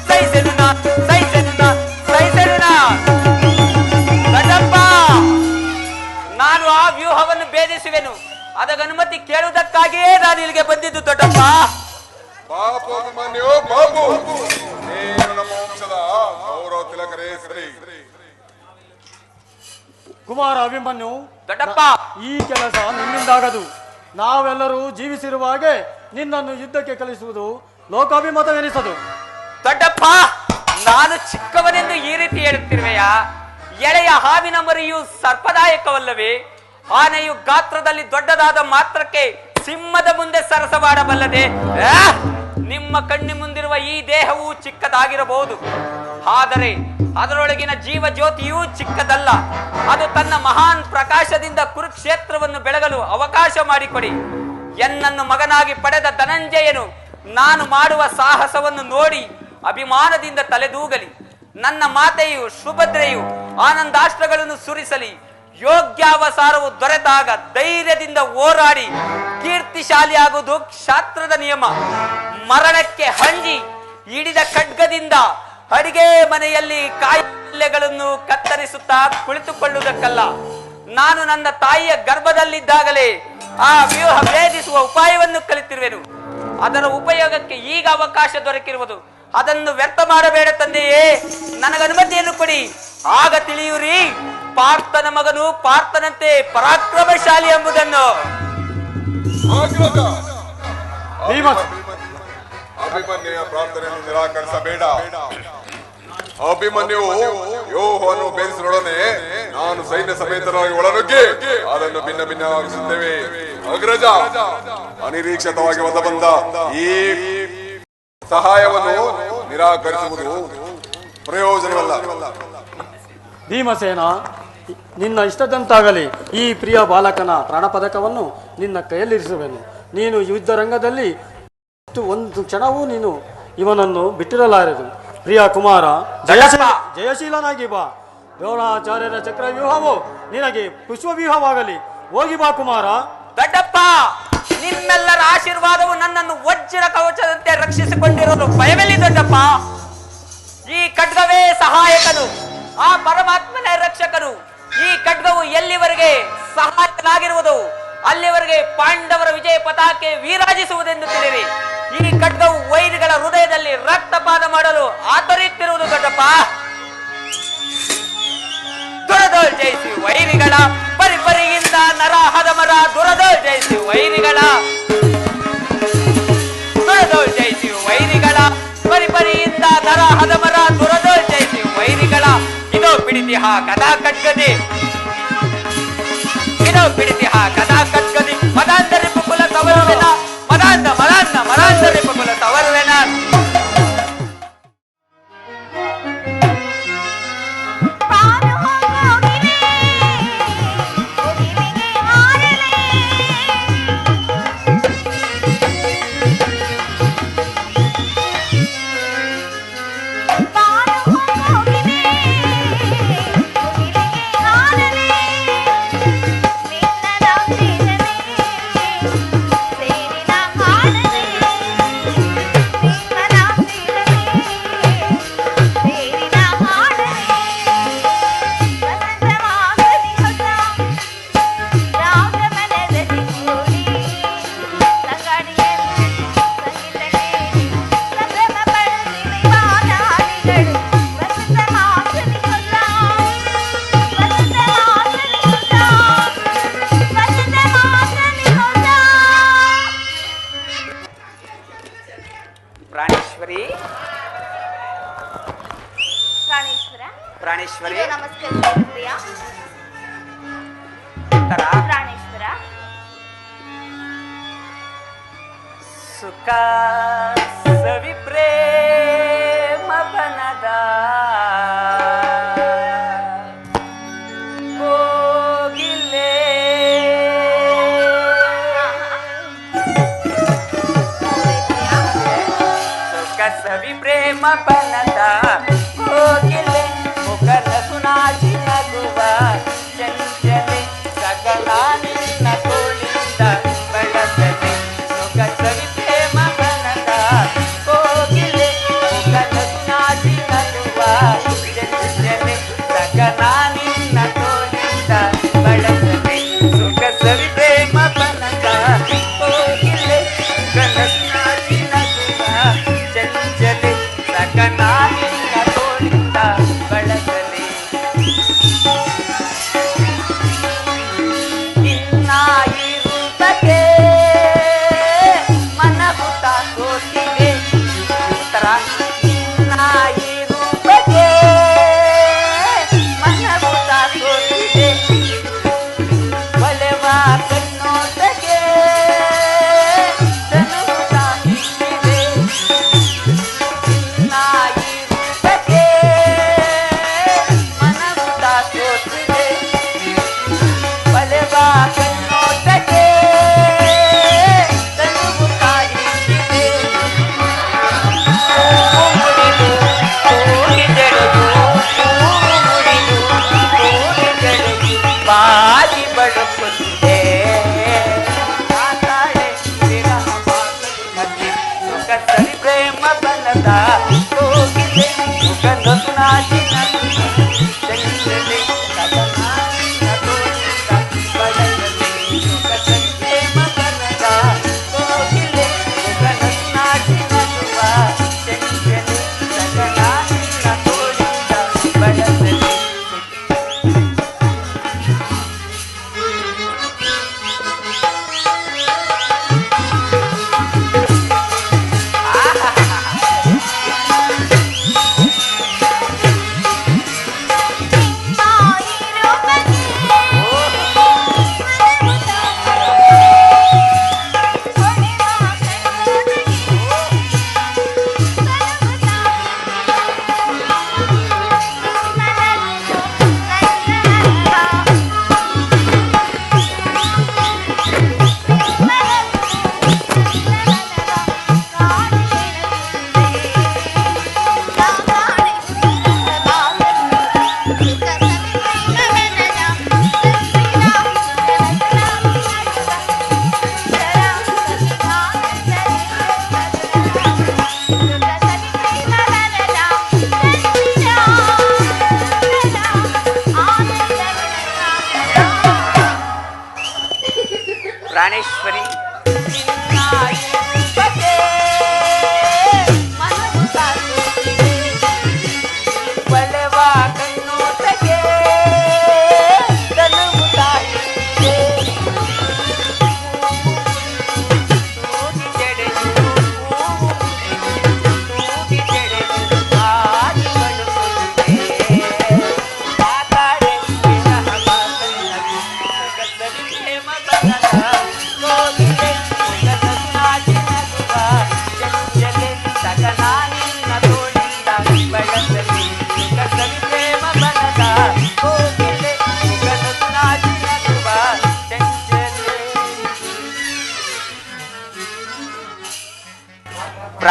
ಸಹಿಸೆನು ನಾ, ಸಹಿಸೆನು ನಾ, ಸಹಿಸೆನು ನಾ. ದೊಡ್ಡಪ್ಪ, ನಾನು ಆ ವ್ಯೂಹವನ್ನು ಭೇದಿಸುವೆನು. ಅದಕ್ಕೆ ಅನುಮತಿ ಕೇಳುವುದಕ್ಕಾಗಿಯೇ ನಾನು ಇಲ್ಲಿಗೆ ಬಂದಿದ್ದು ದೊಡ್ಡಪ್ಪ. ಪಾಪು ಅಭಿಮನ್ಯು, ಪಾಪು, ನೀನು ನಮ್ಮ ವಂಶದ ಗೌರವ ತಿಲಕರೇ ಸರಿ. ಕುಮಾರ ಅಭಿಮನ್ಯು, ದೊಡ್ಡಪ್ಪ, ಈ ಕೆಲಸ ನಿಮ್ಮಿಂದಾಗದು. ನಾವೆಲ್ಲರೂ ಜೀವಿಸಿರುವ ಹಾಗೆ ನಿನ್ನನ್ನು ಯುದ್ಧಕ್ಕೆ ಕಳಿಸುವುದು ಲೋಕಾಭಿಮತವೆನಿಸದು. ದೊಡ್ಡಪ್ಪ, ನಾನು ಚಿಕ್ಕವನೆಂದು ಈ ರೀತಿ ಹೇಳುತ್ತಿರುವೆಯಾ? ಎಳೆಯ ಹಾವಿನ ಮರಿಯು ಸರ್ಪದಾಯಕವಲ್ಲವೇ? ಆನೆಯು ಗಾತ್ರದಲ್ಲಿ ದೊಡ್ಡದಾದ ಮಾತ್ರಕ್ಕೆ ಸಿಂಹದ ಮುಂದೆ ಸರಸವಾಡಬಲ್ಲದೆ? ನಿಮ್ಮ ಕಣ್ಣಿ ಮುಂದಿರುವ ಈ ದೇಹವು ಚಿಕ್ಕದಾಗಿರಬಹುದು, ಆದರೆ ಅದರೊಳಗಿನ ಜೀವ ಜ್ಯೋತಿಯೂ ಚಿಕ್ಕದಲ್ಲ. ಅದು ತನ್ನ ಮಹಾನ್ ಪ್ರಕಾಶದಿಂದ ಕುರುಕ್ಷೇತ್ರವನ್ನು ಬೆಳಗಲು ಅವಕಾಶ ಮಾಡಿಕೊಡಿ. ಎನ್ನನ್ನು ಮಗನಾಗಿ ಪಡೆದ ಧನಂಜಯನು ನಾನು ಮಾಡುವ ಸಾಹಸವನ್ನು ನೋಡಿ ಅಭಿಮಾನದಿಂದ ತಲೆದೂಗಲಿ. ನನ್ನ ಮಾತೆಯು ಸುಭದ್ರೆಯು ಆನಂದಾಶ್ರಗಳನ್ನು ಸುರಿಸಲಿ. ಯೋಗ್ಯಾವಸಾರವು ದೊರೆತಾಗ ಧೈರ್ಯದಿಂದ ಹೋರಾಡಿ ಕೀರ್ತಿಶಾಲಿಯಾಗುವುದು ಕ್ಷಾತ್ರದ ನಿಯಮ. ಮರಣಕ್ಕೆ ಹಂಜಿ ಹಿಡಿದ ಖಡ್ಗದಿಂದ ಅಡಿಗೆ ಮನೆಯಲ್ಲಿ ಕಾಯಿಲೆಗಳನ್ನು ಕತ್ತರಿಸುತ್ತಾ ಕುಳಿತುಕೊಳ್ಳುವುದಕ್ಕಲ್ಲ. ನಾನು ನನ್ನ ತಾಯಿಯ ಗರ್ಭದಲ್ಲಿದ್ದಾಗಲೇ ಆ ವ್ಯೂಹ ಭೇದಿಸುವ ಉಪಾಯವನ್ನು ಕಲಿತಿರುವೆನು. ಅದರ ಉಪಯೋಗಕ್ಕೆ ಈಗ ಅವಕಾಶ ದೊರಕಿರುವುದು. ಅದನ್ನು ವ್ಯರ್ಥ ಮಾಡಬೇಡ ತಂದೆಯೇ, ನನಗನುಮತಿಯನ್ನು ಕೊಡಿ. ಆಗ ತಿಳಿಯುರಿ ಪಾರ್ಥನ ಮಗನು ಪಾರ್ಥನಂತೆ ಪರಾಕ್ರಮಶಾಲಿ ಎಂಬುದನ್ನು. ಅಭಿಮನ್ಯುಯ ಪ್ರಾರ್ಥನೆಯನ್ನು ನಿರಾಕರಿಸಬೇಡ. ಅಭಿಮನ್ಯು ಯೋಹವನ್ನು ಬೇರಿಸಿನೊಡನೆ ನಾನು ಸೈನ್ಯ ಸಮೇತರಾಗಿ ಒಳನುಗ್ಗಿ ಅದನ್ನು ಭಿನ್ನ ಭಿನ್ನವಾಗಿಸುತ್ತೇವೆ. ಅಗ್ರಜ, ಅನಿರೀಕ್ಷಿತವಾಗಿ ಬಂದ ಈ ಸಹಾಯವನ್ನು ನಿರಾಕರಿಸುವುದು ಪ್ರಯೋಜನವಲ್ಲ. ಭೀಮಸೇನ, ನಿನ್ನ ಇಷ್ಟದಂತಾಗಲಿ. ಈ ಪ್ರಿಯ ಬಾಲಕನ ಪ್ರಾಣಪದಕವನ್ನು ನಿನ್ನ ಕೈಯಲ್ಲಿರಿಸುವೆನು. ನೀನು ಯುದ್ಧ ರಂಗದಲ್ಲಿ ಒಂದು ಕ್ಷಣವೂ ನೀನು ಇವನನ್ನು ಬಿಟ್ಟಿರಲಾರದು. ಪ್ರಿಯ ಕುಮಾರ, ಜಯಶೀಲನಾಗಿ ಬಾ. ದ್ರೋಣಾಚಾರ್ಯರ ಚಕ್ರವ್ಯೂಹವು ನಿನಗೆ ಪುಷ್ಪವ್ಯೂಹವಾಗಲಿ. ಹೋಗಿ ಬಾ ಕುಮಾರ. ದೊಡ್ಡಪ್ಪ, ನಿಮ್ಮೆಲ್ಲರ ಆಶೀರ್ವಾದವು ನನ್ನನ್ನು ವಜ್ರ ಕವಚದಂತೆ ರಕ್ಷಿಸಿಕೊಂಡಿರೋದು ಭಯವೆಲ್ಲಿ ದೊಡ್ಡಪ್ಪ. ಈ ಖಡ್ಗವೇ ಸಹಾಯಕನು, ಆ ಪರಮಾತ್ಮನೇ ರಕ್ಷಕನು. ಈ ಖಡ್ಗವು ಎಲ್ಲಿವರೆಗೆ ಸಹಾಯಕನಾಗಿರುವುದು ಅಲ್ಲಿವರೆಗೆ ಪಾಂಡವರ ವಿಜಯ ಪತಾಕೆ ವಿರಾಜಿಸುವುದೆಂದು ತಿಳಿರಿ. ಈ ಖಡ್ಗವು ವೈರಿಗಳ ಹೃದಯದಲ್ಲಿ ರಕ್ತಪಾತ ಮಾಡಲು ಆತರಿತ್ತಿರುವುದು ದೊಡ್ಡಪ್ಪ. ದುರದೋಲ್ ಜಯಿಸಿ ವೈರಿಗಳ ಪರಿಪರಿಯಿಂದ ನರ ಹದಮರ. ದುರದೋಲ್ ಜಯಿಸಿ ವೈರಿಗಳ, ದುರದೋಲ್ ಜಯಿಸಿ ವೈರಿಗಳ ಪರಿಪರಿಯಿಂದ ನರ ಹದಮರ. ದುರದೋಲ್ ಜಯಿಸಿ ವೈರಿಗಳ. ಇದೋ ಪಿಡಿತಿಹ ಕದಾ ಖಡ್ಗದಿ, ಇದೋ ಪಿಡಿತಿಹ ಕದಾ ಖಡ್ಗದಿ. ಮದಾಂಧರಿ ಕುಲ ತವರುವೆನ, ಮದಾಂಧ ಮದಾಂಧ ಮದಾಂಧರಿ ಕುಲ ತವರುವೆನ. ಪ್ರಾಣೇಶ್ವರಿ, ನಮಸ್ಕಾರ ಪ್ರಿಯ ಪ್ರಾಣೇಶ್ವರ. ಸುಖ ಸವಿ ಪ್ರೇಮ ಬನದ ಕೋಗಿಲೆ. ಸುಖ ಸವಿ ಪ್ರೇಮ ಬನದ ಕೋಗಿಲೆ. ಕನಸು ನಾಚಿ ನಗುವ ಚಂಚಲೆ. ಸಕಲ ನಿನ್ನ ತೋಳಿಂದ ಬಳಸಲೆ. ಸುಖ ಸವಿ ಪ್ರೇಮ ಬನದ ಕೋಗಿಲೆ.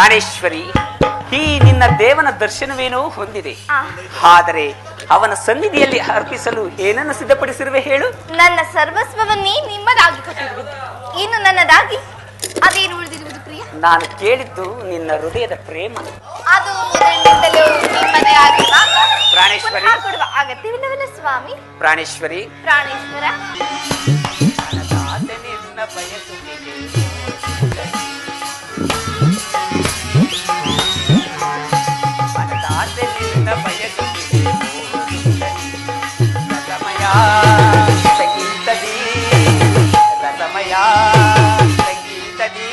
ಪ್ರಾಣೇಶ್ವರಿ, ಈ ನಿನ್ನ ದೇವನ ದರ್ಶನವೇನೋ ಹೊಂದಿದೆ. ಆದರೆ ಅವನ ಸನ್ನಿಧಿಯಲ್ಲಿ ಅರ್ಪಿಸಲು ಏನನ್ನು ಸಿದ್ಧಪಡಿಸಿರುವೆ ಹೇಳು? ನನ್ನ ಸರ್ವಸ್ವವನ್ನೇ ನಿಮ್ಮದಾಗಿ ಕೊಟ್ಟಿರುವುದು. ಇನ್ನು ನನ್ನದಾಗಿ ಅದೇನು ಉಳಿದಿರುವುದು ಪ್ರಿಯ? ನಾನು ಕೇಳಿದ್ದು ನಿನ್ನ ಹೃದಯದ ಪ್ರೇಮ. ಅದು ಮೊದಲಿನಿಂದಲೂ ನಿಮ್ಮದೇ ಆಗಿರುವಾಗ ಪ್ರಾಣೇಶ್ವರಿ, ಪುನಃ ಕೊಡುವ ಅಗತ್ಯವಿಲ್ಲವಲ್ಲ ಸ್ವಾಮಿ? ಪ್ರಾಣೇಶ್ವರಿ, ಪ್ರಾಣೇಶ್ವರ, ನಿನ್ನ ಬಯಸುತ್ತಿದೆ. ಮನದಾಸೆ ನಿನ್ನ ಬಯಸುತ್ತಿದೆ. ರಸಮಯ ಸಂಗೀತದಿ, ರಸಮಯ ಸಂಗೀತದಿ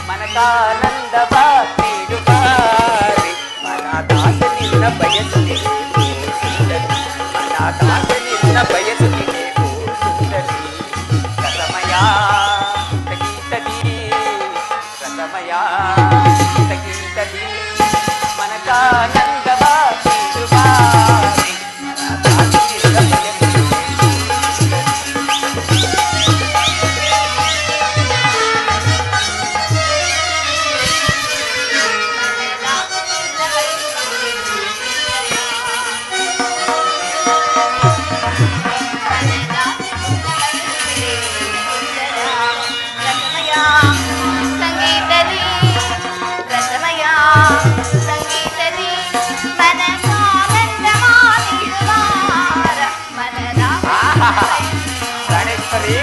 ಮನಕಾನಂದವ ನೀಡುವಾರೆ. ಮನದಾಸೆ ನಿನ್ನ ಬಯಸುತ್ತಿದೆ ಓ ಸುಂದರಿ, ಮನದಾಸೆ ನಿನ್ನ ಬಯಸುತ್ತಿದೆ ಓ ಸುಂದರಿ. ರಸಮಯ ಸಂಗೀತದಿ, ರಸಮಯ ಸಂಗೀತದಿ ಮನಕಾನಂದವ ನೀಡುವಾರೆ. ಮನದಾಸೆ ನಿನ್ನ ಬಯಸುತ್ತಿದೆ. ಸಂಗೀತದಿ, ರಸಮಯ ಸಂಗೀತದಿ ಮನಸಾನಂದವ ನೀಡುವಾರ. ಮನದ ಪ್ರಾಣೇಶ್ವರಿ,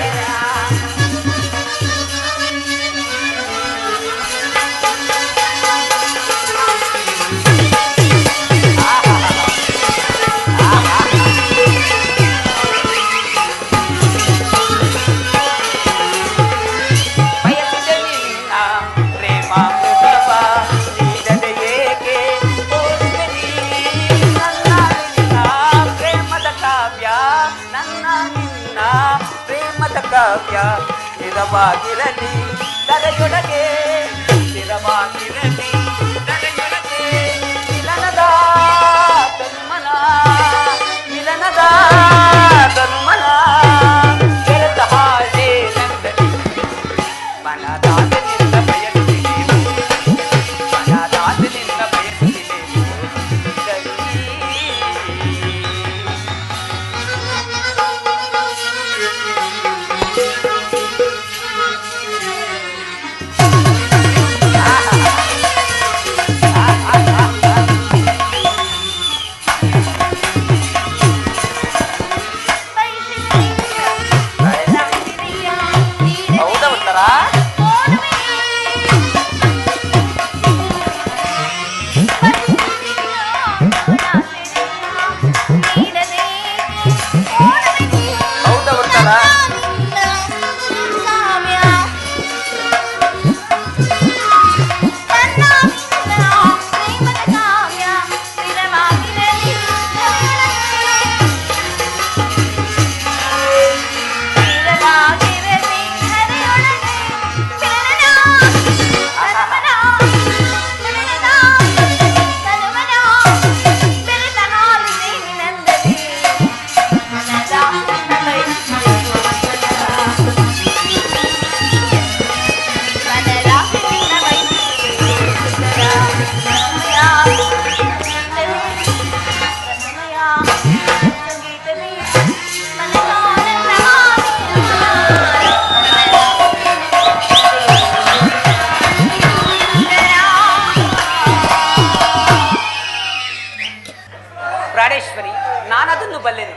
ಬಯಸಿದೆ ನಿನ್ನ ಪ್ರೇಮಾಮೃತವ ನೀಡದೆ ಏಕೆ ಓದಿದೆ ನೀ ನನ್ನ ನಿನ್ನ ಪ್ರೇಮದ ಕಾವ್ಯ, ನನ್ನ ನಿನ್ನ ಪ್ರೇಮದ ಕಾವ್ಯ. ಸ್ಥಿರವಾಗಿರಲಿ ಧರೆಯೊಳಗೆ, ಸ್ಥಿರವಾಗಿರಲಿ ಧರೆಯೊಳಗೆ. ಮಿಲನದ ತನುಮನ, ಮಿಲನದ ತನುಮನ ಬೆರೆತ ಹಾಗೆ ನಂದನಿ. ಮನದಾಸೆ ನಿನ್ನ ಬಯಸುತ್ತಿದೆ, ಮನದಾಸೆ ನಿನ್ನ ಬಯಸುತ್ತಿದೆ ಸುಂದರಿ. ಹೌದಾ ಉತ್ತರ? ಹೌದಾ ಉತ್ತರ? ಪ್ರಾಣೇಶ್ವರಿ, ನಾನದನ್ನು ಬಲ್ಲೆನು.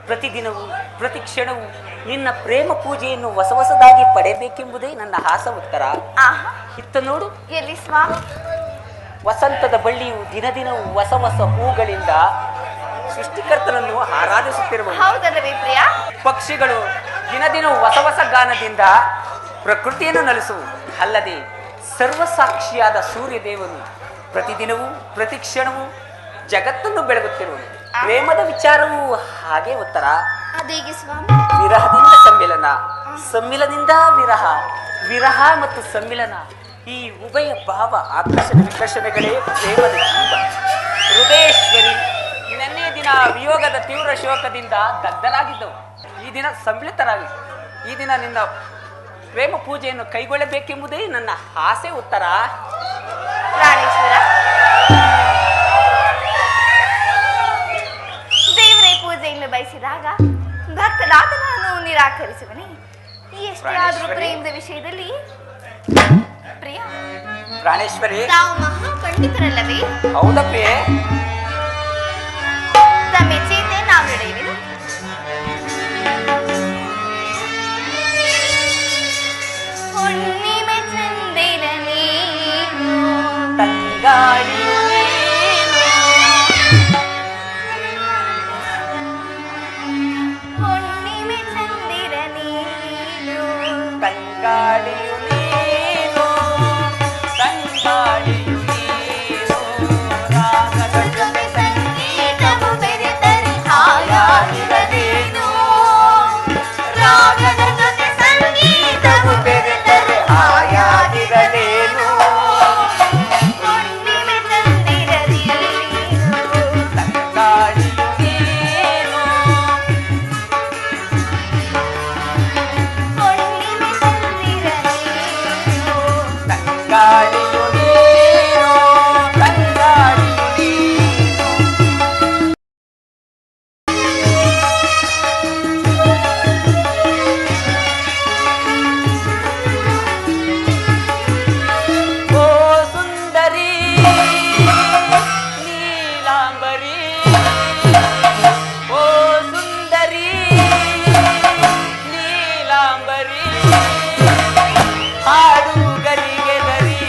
ಪ್ರತಿದಿನವೂ ಪ್ರತಿ ಕ್ಷಣವೂ ನಿನ್ನ ಪ್ರೇಮ ಪೂಜೆಯನ್ನು ಹೊಸ ಹೊಸದಾಗಿ ಪಡೆಯಬೇಕೆಂಬುದೇ ನನ್ನ ಆಸ ಉತ್ತರ. ಆಹಾ, ಇತ್ತ ನೋಡು, ಎಲ್ಲಿ ಸ್ವಾಮಿ? ವಸಂತದ ಬಳ್ಳಿಯು ದಿನ ದಿನವೂ ಹೊಸ ಹೊಸ ಹೂಗಳಿಂದ ಸೃಷ್ಟಿಕರ್ತನನ್ನು ಆರಾಧಿಸುತ್ತಿರಬಹುದು. ಹೌದಲ್ಲವೇ ಪ್ರಿಯ? ಪಕ್ಷಿಗಳು ದಿನ ದಿನವೂ ಹೊಸ ಹೊಸ ಗಾನದಿಂದ ಪ್ರಕೃತಿಯನ್ನು ನಲಿಸುವು. ಅಲ್ಲದೆ ಸರ್ವಸಾಕ್ಷಿಯಾದ ಸೂರ್ಯ ದೇವನು ಪ್ರತಿದಿನವೂ ಪ್ರತಿ ಕ್ಷಣವೂ ಜಗತ್ತನ್ನು ಬೆಳಗುತ್ತಿರುವುದು. ಪ್ರೇಮದ ವಿಚಾರವೂ ಹಾಗೆ ಉತ್ತರ. ಅದೇಗೆ ಸ್ವಾಮಿ? ವಿರಹದಿಂದ ಸಮ್ಮಿಲನ, ಸಮ್ಮಿಲನದಿಂದ ವಿರಹ, ವಿರಹ ಮತ್ತು ಸಮ್ಮಿಲನ ಈ ಉಭಯ ಭಾವ ಆಕರ್ಷಣೆ ವಿಕರ್ಷಣೆಗಳೇ ಪ್ರೇಮದ ಜೀವ. ಹೃದಯೇಶ್ವರಿ, ನಿನ್ನೆ ದಿನ ವಿಯೋಗದ ತೀವ್ರ ಶೋಕದಿಂದ ದಗ್ಧರಾಗಿದ್ದವು. ಈ ದಿನ ಸಮ್ಮಿಳಿತರಾಗಿ ಈ ದಿನ ನಿನ್ನ ಪ್ರೇಮ ಪೂಜೆಯನ್ನು ಕೈಗೊಳ್ಳಬೇಕೆಂಬುದೇ ನನ್ನ ಆಸೆ ಉತ್ತರ. ಬಯಸಿದಾಗ ಭಕ್ತನಾದ ನಾನು ನಿರಾಕರಿಸುವನೇ? ಎಷ್ಟೇ ಆದರೂ ಪ್ರೇಮದ ವಿಷಯದಲ್ಲಿ ಪ್ರಿಯ ಪ್ರಾಣೇಶ್ವರಿ, ತಾವು ಮಹಾ ಪಂಡಿತರಲ್ಲವೇ? ಹೌದಾ ಪ್ರಿಯೆ? ತಮ್ಮ ಚೀತೆ ನಾವು ನಡೆಯುವೆನು. ಹುಣ್ಣಿಮೆ ಚಂದಿರ ನೀನು, ತಂಗಾಳಿಯು ನೀನು, ಹುಣ್ಣಿಮೆ ಚಂದಿರ ನೀನು, ತಂಗಾಳಿಯು ನೀನು, ತಂಗಾಳಿಯು ನೀನು, ರಾಗದ ಜೊತೆ ಸಂಗೀತವು ಬೆರೆತರೆ ಹಾಯಾಗಿರಲೇನು, ರಾಗದ ಜೊತೆ ಸಂಗೀತವು ಬೆರೆತರೆ ಹಾಯಾಗಿರಲೇನು, ಹುಣ್ಣಿಮೆ ಚಂದಿರ ನೀನು, ತಂಗಾಳಿಯು ನೀನು, ಹುಣ್ಣಿಮೆ ಚಂದಿರ ನೀನು, ತಂಗಾಳಿಯು ನೀನು, ತಂಗಾಳಿಯು ನೀನು. ಓ ಸುಂದರಿ ನೀಲಾಂಬರಿ, ಓ ಸುಂದರಿ ನೀಲಾಂಬರಿ, ಹಾಡು ಗರಿಗೆ ಗರಿ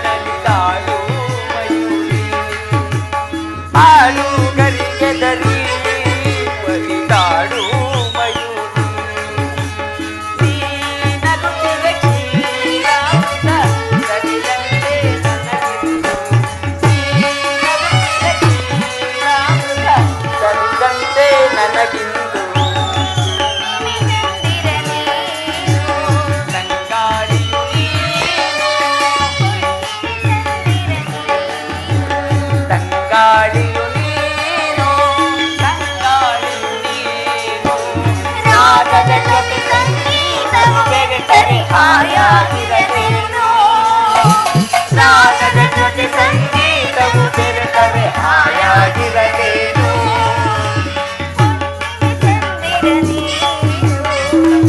ನಲಿದಾಡು ಮಯೂರಿ, ಹಾಡು ಗರಿಗೆ ಗರಿ ನಲಿದಾಡು ಮಯೂರಿ, ನೀನಗುತ್ತಿದ ಕ್ಷೀರಾಮೃತ ಸವಿದಂತೆ ನನಗಿಂದು, ನೀನಗುತ್ತಿದ ಕ್ಷೀರಾಮೃತ ಸವಿದಂತೆ ನನಗಿಂದು, ತಂಗಾಳಿಯು ನೀನು, ತಂಗಾಳಿಯು ನೀನು, ತಂಗಾಳಿಯು ನೀನು, ರಾಗದ ಜೊತೆ ಸಂಗೀತವು ಬೆರೆತರೆ ಹಾಯಾಗಿರಲೇನು, ರಾಗದ ಜೊತೆ ಸಂಗೀತವು ಬೆರೆತರೆ ಹಾಯಾಗಿರಲೇನು,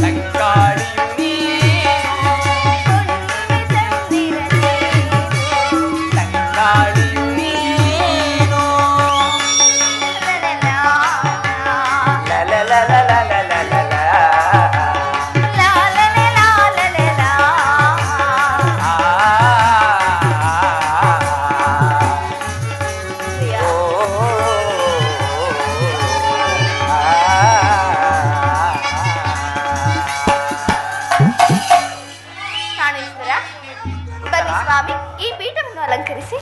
ತಂಗಾಳಿಯು ನೀನು, ತಂಗಾಳಿಯು ನೀನು, ಲಲಲಲಲಲಲಲ. ಪ್ರಾಣೇಶ್ವರ, ಬನ್ನಿ ಸ್ವಾಮಿ, ಈ ಪೀಠವನ್ನು ಅಲಂಕರಿಸಿ.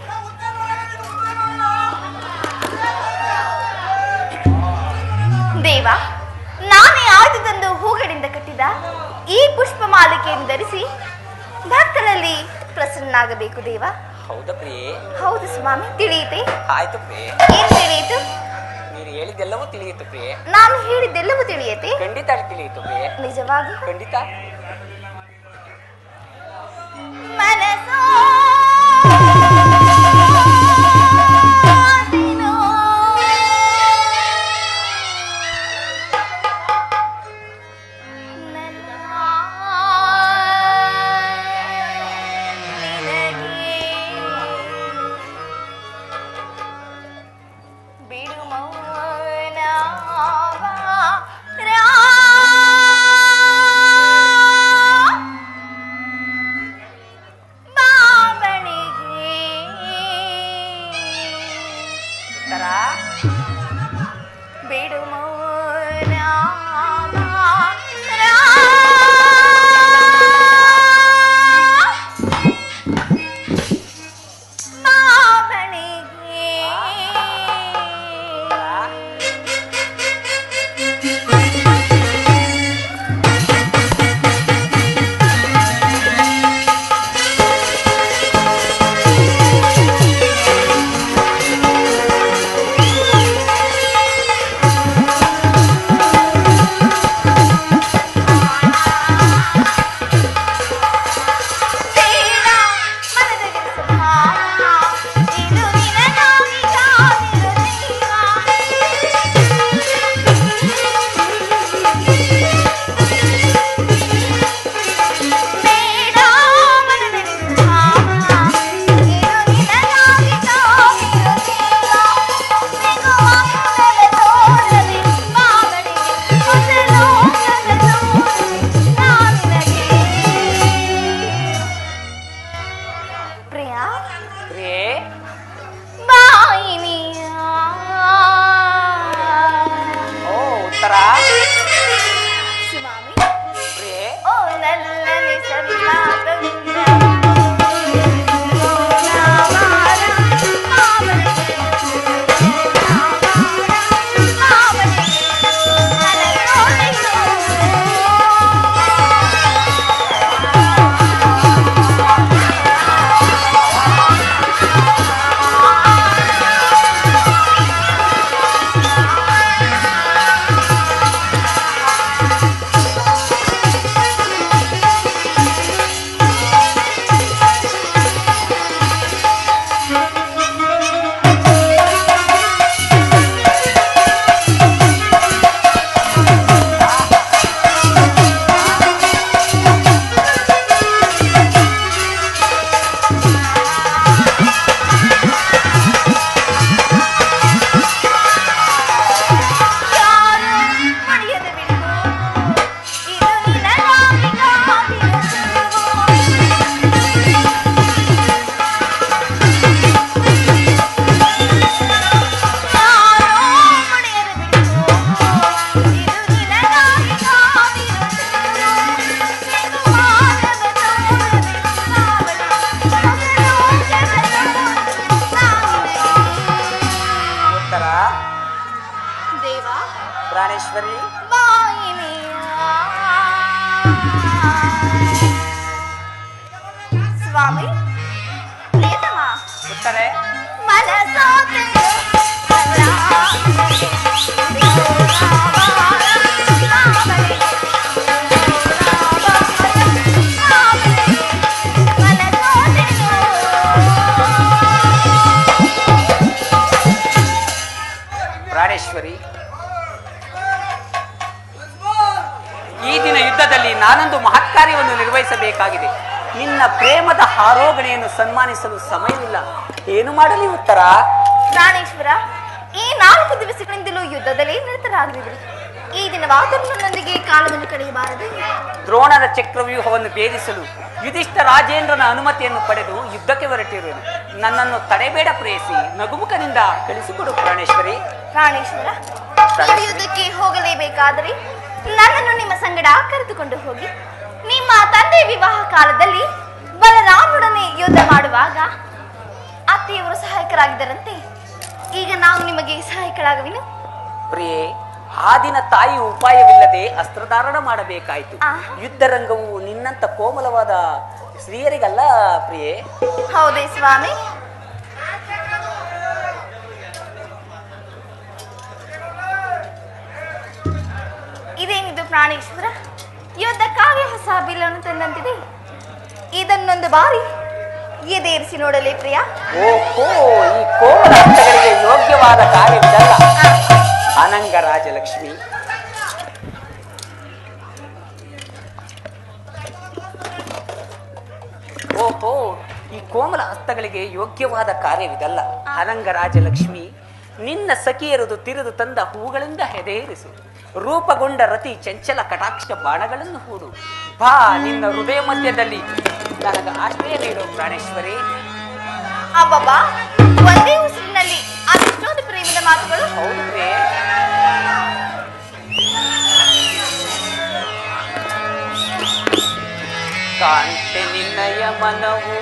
ದೇವ, ನಾನೇ ಆಯುಧದಂದು ಹೂಗಳಿಂದ ಕಟ್ಟಿದ ಈ ಪುಷ್ಪ ಮಾಲಿಕೆಯನ್ನು ಧರಿಸಿ ಭಕ್ತರಲ್ಲಿ ಪ್ರಸನ್ನನಾಗಬೇಕು ದೇವ. ಹೌದಾ ಪ್ರಿಯೆ? ಹೌದು ಸ್ವಾಮಿ, ತಿಳಿಯಿತೆ? ಆಯ್ತು ಪ್ರಿಯೆ, ಏನ್ ತಿಳಿಯಿತು? ನೀನು ಹೇಳಿದ್ದೆಲ್ಲವೂ ತಿಳಿಯಿತು ಪ್ರಿಯೆ, ನಾನು ಹೇಳಿದ್ದೆಲ್ಲವೂ ತಿಳಿಯತೆ? ಖಂಡಿತ ತಿಳಿಯಿತು ಪ್ರಿಯೆ, ನಿಜವಾಗಿ? ಖಂಡಿತ. ಮನಸೋ ನೀನು, ನನ್ನ ನಿನಗೆ ಬಿಡು ಮೌನವ ರಾಜ. ದೇವ ಪ್ರಾಣೇಶ್ವರಿ, ವಾಯಿನಿ ಸ್ವಾಮಿ ಪ್ರಿಯತಮ ಉತ್ತರೆ ಮನಸೋತೆಯೋ ಪ್ರಾಣೇಶ್ವರಿ, ಈ ದಿನ ಯುದ್ಧದಲ್ಲಿ ನಾನೊಂದು ಮಹತ್ ಕಾರ್ಯವನ್ನು ನಿರ್ವಹಿಸಬೇಕಾಗಿದೆ. ನಿನ್ನ ಪ್ರೇಮದ ಆರೋಗಣೆಯನ್ನು ಸನ್ಮಾನಿಸಲು ಸಮಯವಿಲ್ಲ. ಏನು ಮಾಡಲಿ ಉತ್ತರ? ಪ್ರಾಣೇಶ್ವರ, ಈ 4 ದಿವಸಗಳಿಂದಲೂ ಯುದ್ಧದಲ್ಲಿ ನಿರತರಾಗಿರುವಿರಿ. ಈ ದಿನವಾದರೂ ನನ್ನೊಂದಿಗೆ ಕಾಲವನ್ನು ಕಳೆಯಬಾರದು. ದ್ರೋಣರ ಚಕ್ರವ್ಯೂಹವನ್ನು ಭೇದಿಸಲು ಯುಧಿಷ್ಠ ರಾಜೇಂದ್ರನ ಅನುಮತಿಯನ್ನು ಪಡೆದು ಯುದ್ಧಕ್ಕೆ ಹೊರಟಿರುವುದು. ನನ್ನನ್ನು ತಡೆಬೇಡ ಪ್ರೇಯಸಿ, ನಗುಮುಖನಿಂದ ಕಳಿಸಿಕೊಡು ಪ್ರಾಣೇಶ್ವರಿ. ಪ್ರಾಣೇಶ್ವರ, ನೀವು ಯುದ್ಧಕ್ಕೆ ಹೋಗಲೇಬೇಕಾದರೆ ನನ್ನನ್ನು ನಿಮ್ಮ ಸಂಗಡ ಕರೆದುಕೊಂಡು ಹೋಗಿ. ನಿಮ್ಮ ತಂದೆ ವಿವಾಹ ಕಾಲದಲ್ಲಿ ಬಲರಾಮನೊಡನೆ ಯುದ್ಧ ಮಾಡುವಾಗ ಅತ್ತೆಯವರು ಸಹಾಯಕರಾಗಿದ್ದರಂತೆ. ಈಗ ನಾವು ನಿಮಗೆ ಸಹಾಯಕರಾಗುವೆನು. ಪ್ರಿಯೆ, ಆ ದಿನ ತಾಯಿ ಉಪಾಯವಿಲ್ಲದೆ ಅಸ್ತ್ರಧಾರಣ ಮಾಡಬೇಕಾಯಿತು. ಯುದ್ಧರಂಗವು ನಿನ್ನಂತ ಕೋಮಲವಾದ ಸ್ತ್ರೀಯರಿಗಲ್ಲ ಪ್ರಿಯೆ. ಹೌದೇ ಸ್ವಾಮಿ? ಇದೇನಿದು ಪ್ರಾಣೇಶ್ವರ? ಯುದ್ಧಕ್ಕಾಗಿ ಹೊಸ ಬಿಲ್ಲನ್ನು ತಂದಂತಿದೆ. ಇದನ್ನೊಂದು ಬಾರಿ ಎದೇರಿಸಿ ನೋಡಲೇ ಪ್ರಿಯ? ಓಹೋ, ಈ ಕೋಮಲ ಹಸ್ತಗಳಿಗೆ ಯೋಗ್ಯವಾದ ಕಾರ್ಯವಿದಲ್ಲ ಅನಂಗ ರಾಜಲಕ್ಷ್ಮಿ. ಓಹೋ, ಈ ಕೋಮಲ ಹಸ್ತಗಳಿಗೆ ಯೋಗ್ಯವಾದ ಕಾರ್ಯವಿದಲ್ಲ ಅನಂಗ ರಾಜಲಕ್ಷ್ಮಿ. ನಿನ್ನ ಸಖಿಯರದು ತಿರಿದು ತಂದ ಹೂಗಳಿಂದ ಹೆದೆರಿಸು. ರೂಪಗೊಂಡ ರತಿ ಚಂಚಲ ಕಟಾಕ್ಷ ಬಾಣಗಳನ್ನು ಹೂಡು. ಬಾ, ನಿನ್ನ ಹೃದಯ ಮಧ್ಯದಲ್ಲಿ ನನಗ ಆಶ್ರಯ ನೀಡು ಪ್ರಾಣೇಶ್ವರಿ. ಅಬ್ಬಬ್ಬಾ, ಒಂದೇ ಉಸಿರಿನಲ್ಲಿ ಅದೆಷ್ಟೊಂದು ಪ್ರೇಮದ ಮಾತುಗಳು. ಹೌದು ಪ್ರೇ. ಕಾಂತೆ ನಿನ್ನಯ ಮನವು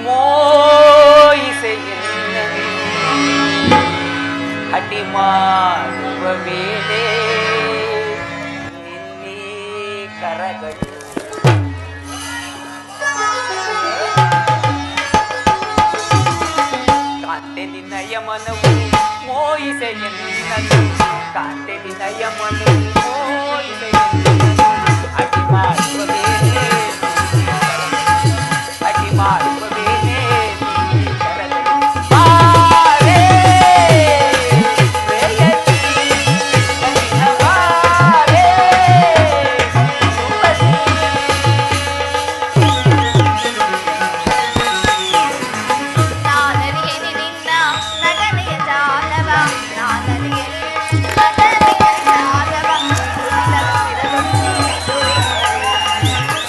ಮೋಯಿಸೆ ಎನ್ನನು, ಹಟಿ ಮಾಡುವ ವೇಳೆ ನಿನ್ನೆ ಕರಗಳು. ಕಾಂತೆ ನಿನ್ನಯ ಮನವು ಮೋಯಿಸೆ ಎನ್ನನು, ಕಾಂತೆ ನಿನ್ನಯ ಮನವು ಮೋಯಿಸೆ ಎನ್ನನು, ಅಟಿ ಮಾಡುವ ವೇಳೆ ಅಟಿ ಮಾಡುವ ವೇಳೆ ಕರಗಳು. ಬಾರೆ ಪ್ರೇಯಸಿ, ನನ್ನ ಬಾರೆ ಸುಮತಿ. ನಾನರಿಯೇನೆ ನಿನ್ನ ನಗನೆಯ ಜಾಲವ, ನಾನರಿಯೇನೆ ನಗನೆಯ ಜಾಲವ.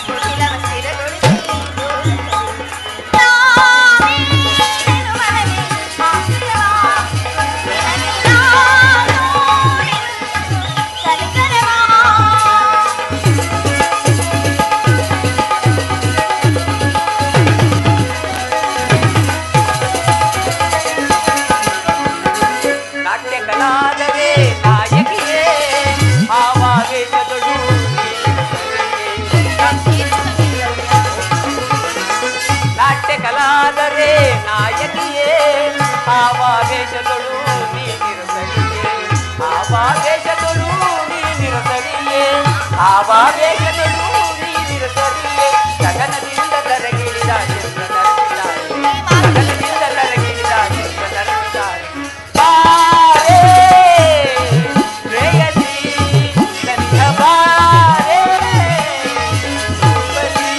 ಕುಶಲವ ಸ್ಥಿರಗೊಳಿಸಿ ನಾನೇನು ಮನವೇ ಆಶ್ರಯವ, ನಿನಗೆ ನಾನು ಕನಿಕರವ. ನಾಟ್ಯ ಕಲಾದರೆ ನಾಯಕಿಯೇ, ಆವಾವೇಶದಳು ನಾಟ್ಯ ಕಲಾದರೆ ನಾಯಕಿಯೇ, ಆವಾವೇಶದಳು ನೀನಿರಸಲಿಯೇ, ಆವಾವೇಶದಳು ನೀನಿರಸಲಿಯೇ, ಆವಾವೇಶದಳು ನೀನಿರಸಲಿಯೇ. ಗಗನದಿಂದ ಕರಗಿಳಿದ ಚಂದ್ರ ನರಸಿದ್ದಾರೆ, ಗಗನದಿಂದ ಕರಗಿಳಿದ ಚಂದ್ರ ನರಸಿದ್ದಾರೆ. ಬಾರೆ ಪ್ರೇಯಸಿ, ನನ್ನ ಬಾರೆ ಸುಮತಿ.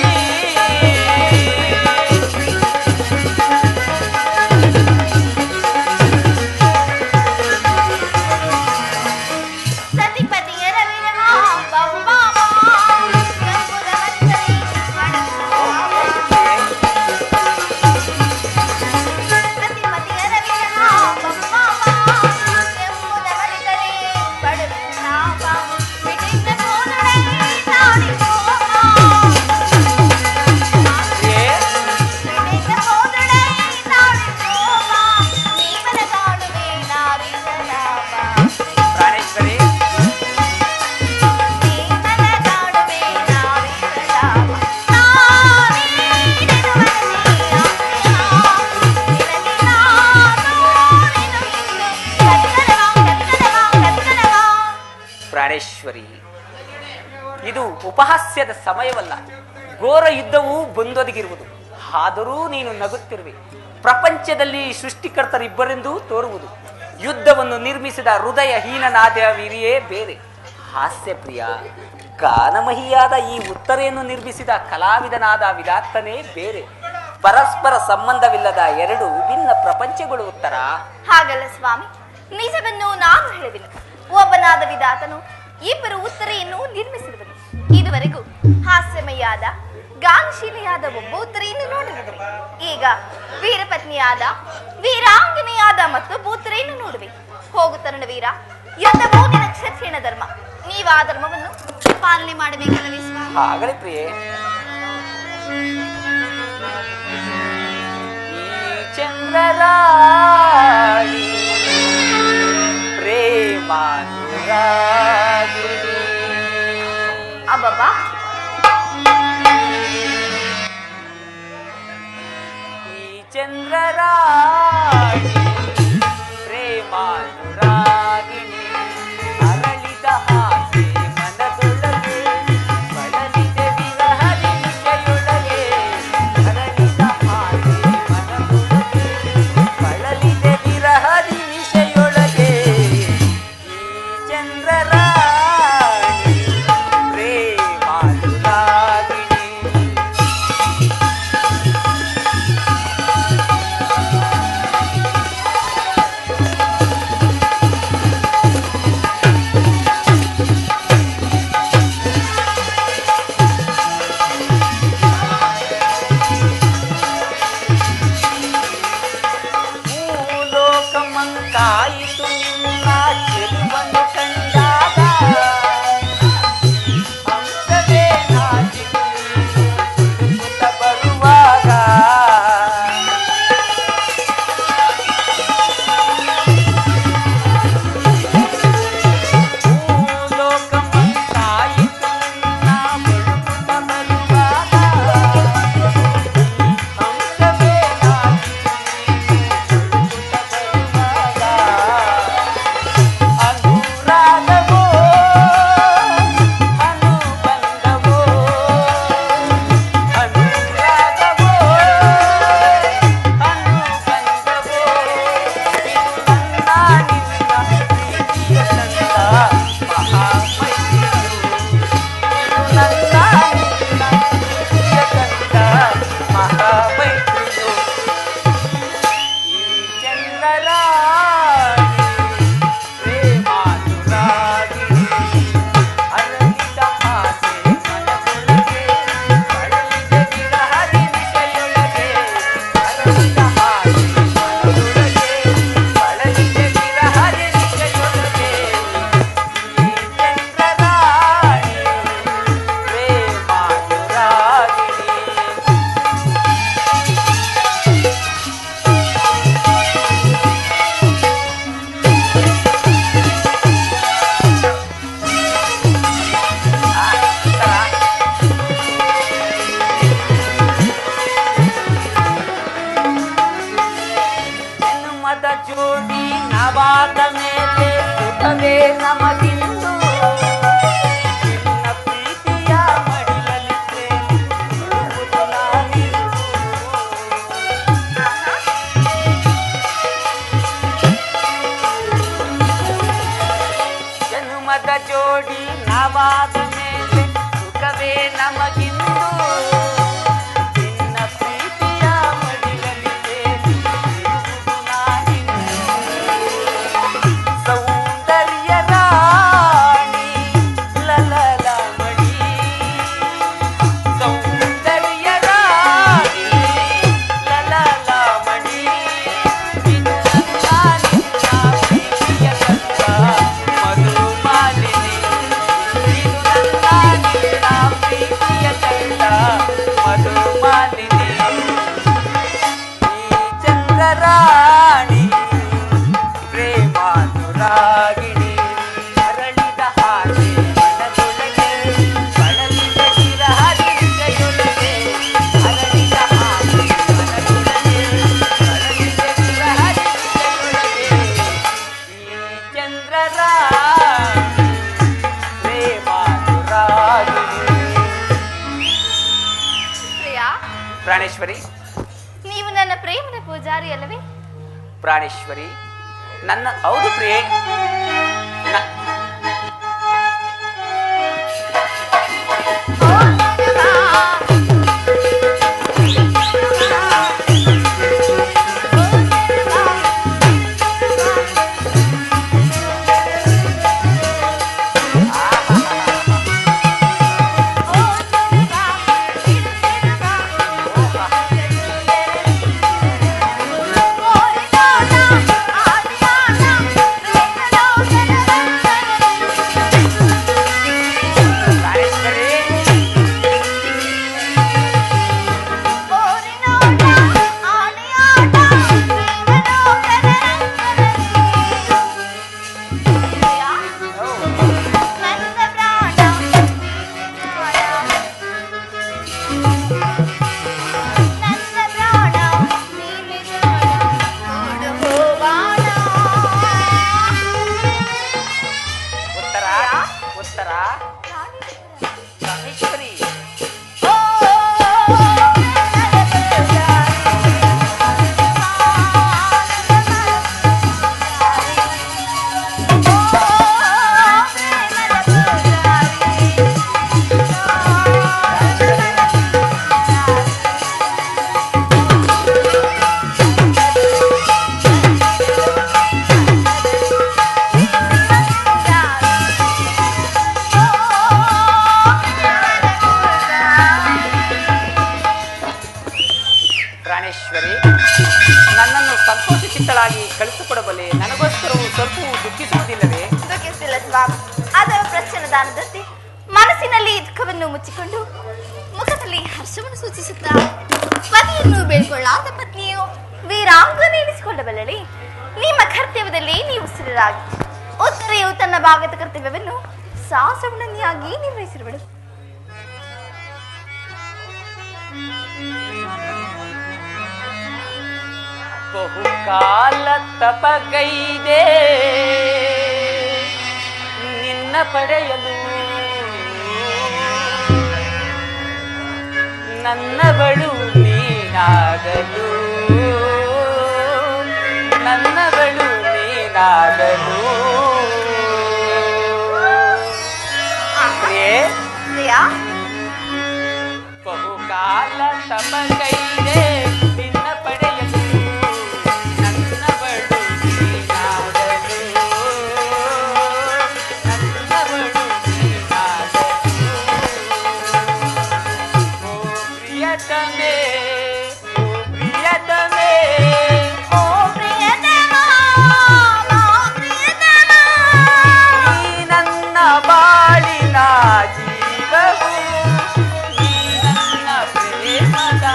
ಪ್ರಾಣೇಶ್ವರಿ, ಇದು ಉಪಹಾಸ್ಯದ ಸಮಯವಲ್ಲ. ಘೋರ ಯುದ್ಧವು ಬಂದೊದಗಿರುವುದು. ಆದರೂ ನೀನು ನಗುತ್ತಿರುವೆ. ಪ್ರಪಂಚದಲ್ಲಿ ಸೃಷ್ಟಿಕರ್ತರಿಬ್ಬರೆಂದು ತೋರುವುದು. ಯುದ್ಧವನ್ನು ನಿರ್ಮಿಸಿದ ಹೃದಯಹೀನನಾದ ವೀರಿಯೇ ಬೇರೆ. ಹಾಸ್ಯ ಪ್ರಿಯ ಗಾನಮಹಿಯಾದ ಈ ಉತ್ತರೆಯನ್ನು ನಿರ್ಮಿಸಿದ ಕಲಾವಿದನಾದ ವಿಧಾತನೇ ಬೇರೆ. ಪರಸ್ಪರ ಸಂಬಂಧವಿಲ್ಲದ ಎರಡು ವಿಭಿನ್ನ ಪ್ರಪಂಚಗಳು ಉತ್ತರ. ಹಾಗಲ್ಲ ಸ್ವಾಮಿ, ನಿಜವನ್ನು ನಾನು ಹೇಳುವೆನು. ಒಬ್ಬನಾದ ವಿಧಾತನು ಇಬ್ಬರು ಉತ್ತರೆಯನ್ನು ನಿರ್ಮಿಸಿರುವನು. ಇದುವರೆಗೂ ಹಾಸ್ಯಮಯಾದ ಗಾನಶೀಲೆಯಾದ ಒಬ್ಬ ಉತ್ತರೆಯನ್ನು ನೋಡಿರುವೆ. ಈಗ ವೀರಪತ್ನಿಯಾದ ವೀರಾಂಗನೆಯಾದ ಮತ್ತೊಬ್ಬ ಉತ್ತರೆಯನ್ನು ನೋಡುವೆ. ಹೋಗು ತರುಣ ವೀರ, ಯುದ್ಧವು ನಿನ್ನ ಕ್ಷತ್ರಿಯನ ಧರ್ಮ. ನೀವು ಆ ಧರ್ಮವನ್ನು ಪಾಲನೆ ಮಾಡಬೇಕಲ್ಲವೇ ಸ್ವಾಮಿ? ಆಗಲಿ ಪ್ರಿಯೆ. ಚಂದ್ರರಾಣಿ ಪ್ರೇಮಾನುರಾಗಿಣಿ. ಅಬ್ಬಬ್ಬಾ, ಈ ಚಂದ್ರರಾಣಿ ಪ್ರೇಮಾನುರಾಗಿಣಿ ಅರಳಿದ ಹಾಗೆ ಮನದೊಳಗೆ ಬಳಲಿದೆ ವಿರಹದಿ ನಿಶೆಯೊಳಗೆ. ಅರಳಿದ ಹಾಗೆ ಮನದೊಳಗೆ ಬಳಲಿದೆ ವಿರಹದಿ ನಿಶೆಯೊಳಗೆ. ಈ ಚಂದ್ರರಾಣಿ ಪ್ರೇಮಾನುರಾಗಿಣಿ. ಭೂಲೋಕಮಂತಾಯಿತು ನಿನ್ನ ಚೆಲುವನ್ನು ಕಂಡಾಗ. ಹಂಸವೇ ನಾಚಿತು ನೀನು ಬರುವಾಗ. ಭೂಲೋಕಮಂತಾಯಿತು ನಿನ್ನ ಬಳುಕುತ್ತ ಬರುವಾಗ. ಹಂಸವೇ ನಾಚಿತು ಅನುರಾಗವೋ ಅನುಬಂಧವೋ ಅನುರಾಗವೋ ಅನುಬಂಧವೋ. ಇದು ನನ್ನ ನಿನ್ನ ಪ್ರೀತಿಯ ತಂದ ಮಹಾಮೈತ್ರಿಯು. ಇದು ನನ್ನ ನಿನ್ನ ಪ್ರೀತಿಯ ತಂದ ಮಹಾಮೈತ್ರಿಯು. ಈ ಚಂದ್ರರಾಣಿ ಪ್ರೇಮಾನುರಾಗಿಣಿ ಅರಳಿದ ಆಸೆ ಮನದೊಳಗೆ ಬಳಲಿದೆ ವಿರಹದಿ ನಿಶೆಯೊಳಗೆ. ಅರಳಿದ ಆಸೆ ಮನದೊಳಗೆ ಬಳಲಿದೆ ವಿರಹದಿ ನಿಶೆಯೊಳಗೆ. ಈ ಚಂದ್ರರಾಣಿ ಪ್ರೇಮಾನುರಾಗಿಣಿ. ಜನ್ಮದ ಜೋಡಿ ನವಾದ ಮೇಲೆ ಸುಖವೇ ನಮಗಿಂದು. ನಿನ್ನ ಪ್ರೀತಿಯ ಮಡಿಲಲ್ಲಿ ಪ್ರೇಮಿಸುವುದು ನಾನಿಂದು. ಜನ್ಮದ ಜೋಡಿ ನವಾದ ಮೇಲೆ ಸುಖವೇ ನಮಗಿಂದು. ನಿನ್ನ ಪ್ರೀತಿಯ ಮಡಿಲಲ್ಲಿ ಪ್ರೇಮಿಸುವುದು ನಾನಿಂದು. ಸೌಂದರ್ಯ ರಾಣಿ ಲಲಲಮಣಿ. ಸೌಂದರ್ಯ ರಾಣಿ ಲಲಲಮಣಿ. ಇದು ನನ್ನ ನಿನ್ನ ಪ್ರೀತಿಯ ತಂದ ಮಧುಮಾಲಿನಿ. ಇದು ನನ್ನ ನಿನ್ನ ಪ್ರೀತಿಯ ತಂದ ಮಧುಮಾಲಿನಿ. ಈ ಚಂದ್ರರಾಣಿ ಪ್ರೇಮಾನುರಾಗಿಣಿ ಅರಳಿದ ಹಾಗೆ ಮನದೊಳಗೆ ಬಳಲಿದ ವಿರಹದಿ ನಿಶೆಯೊಳಗೆ. ಅರಳಿದ ಹಾಗೆ ಮನದೊಳಗೆ ಬಳಲಿದ ವಿರಹದಿ ನಿಶೆಯೊಳಗೆ. ಈ ಚಂದ್ರರಾಣಿ ಪ್ರಾಣೇಶ್ವರಿ, ನೀವು ನನ್ನ ಪ್ರೇಮದ ಪೂಜಾರಿ ಅಲ್ಲವೇ? ಪ್ರಾಣೇಶ್ವರಿ, ನನ್ನ ಹೌದು ಪ್ರಿಯೆ. ನನ್ನನ್ನು ಸಂತೋಷಚಿತ್ತಳಾಗಿ ಕಳಿಸಿಕೊಡಬಲ್ಲೆ. ನನಗೋಸ್ಕರವು ಸ್ವಲ್ಪವೂ ದುಃಖಿಸುವುದಿಲ್ಲವೇ? ದುಃಖಿಸಿಲ್ಲ ಸ್ವಾಮಿ. ಅದರ ಪ್ರಚನದಾನದಂತೆ ಮನಸ್ಸಿನಲ್ಲಿ ದುಃಖವನ್ನು ಮುಚ್ಚಿಕೊಂಡು ಮುಖದಲ್ಲಿ ಹರ್ಷವನ್ನು ಸೂಚಿಸುತ್ತಾ ಪತಿಯನ್ನು ಬೇಳ್ಕೊಳ್ಳಾದ ಪತ್ನಿಯು ವೀರಾಂಗನೆ ಎನಿಸಿಕೊಳ್ಳಬಲ್ಲಳೆ. ನಿಮ್ಮ ಕರ್ತವ್ಯದಲ್ಲಿ ನೀವು ಸ್ಥಿರರಾಗಿ ಉತ್ತರೆಯು ತನ್ನ ಭಾಗದ ಕರ್ತವ್ಯವನ್ನು ಸಾಸವಣನಿಯಾಗಿ ನಿರ್ವಹಿಸಿರುವಳು. ಬಹುಕಾಲ ತಪಗೈದೆ ನಿನ್ನ ಪಡೆಯಲು, ನನ್ನವಳು ನೀನಾಗಲು, ನನ್ನವಳು ನೀನಾಗಲು. ಬಹುಕಾಲ ತಪಗೈದೆ ನಿನ್ನ ಪಡೆಯಲು, ನನ್ನವಳು ನೀನಾಗಲು, ನನ್ನವಳು ನೀನಾಗಲು. ಓ ಪ್ರಿಯತಮೇ, ಓ ಪ್ರಿಯತಮೇ, ಓ ಪ್ರಿಯತಮ, ಓ ಪ್ರಿಯತಮ, ನೀ ನನ್ನ ಬಾಳಿನ ಜೀವವು, ನೀ ನನ್ನ ಪ್ರೇಮದ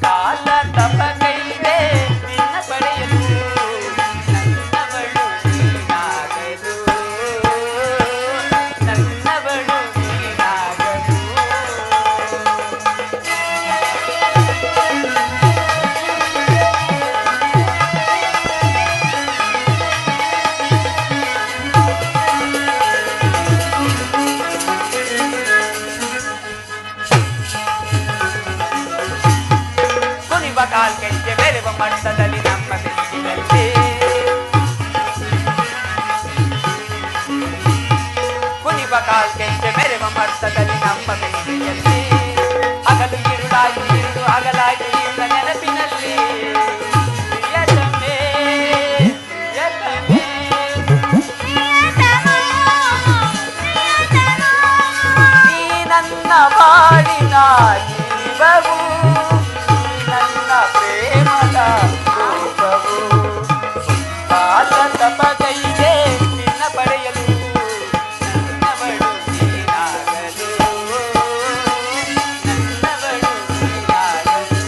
ಕಾಲ ತಪಗೈದೆ ನಿನ್ನ ಪಡೆಯಲು, ನನ್ನವಳು ನೀನಾಗಲು, ನನ್ನವಳು ನೀನಾಗಲು. ಕುಣಿವ ಕಾಲ್ಗೆಜ್ಜೆ ಬೆರೆವ ಮಟ್ಟದಲ್ಲಿ ನಮ್ಮ ಬೆಂಕಿನಲ್ಲಿ, ಕುಣಿವ ಕಾಲ್ಗೆಜ್ಜೆ ಬೆರೆವ ಮಟ್ಟದಲ್ಲಿ ನಮ್ಮ ಬೆಂಕಿಯಲ್ಲಿ, ಹಗಲು ಇರುಳಾಗಿ ಇರುಳು ಹಗಲಾಗಿ ಇರುವ ನೆನಪಿನಲ್ಲಿ. ಪ್ರಿಯತಮೇ, ಪ್ರಿಯತಮೇ, ನೀ ನನ್ನ ಬಾಳಿನ ಜೀವವು, ನನ್ನ ಪ್ರೇಮದ ರೂಪವು. ಕಾಲ ತಪಗೈದೆ ನಿನ್ನ ಪಡೆಯಲು, ನನ್ನವಳು ನೀನಾಗಲು, ನನ್ನವಳು ನೀನಾಗಲು.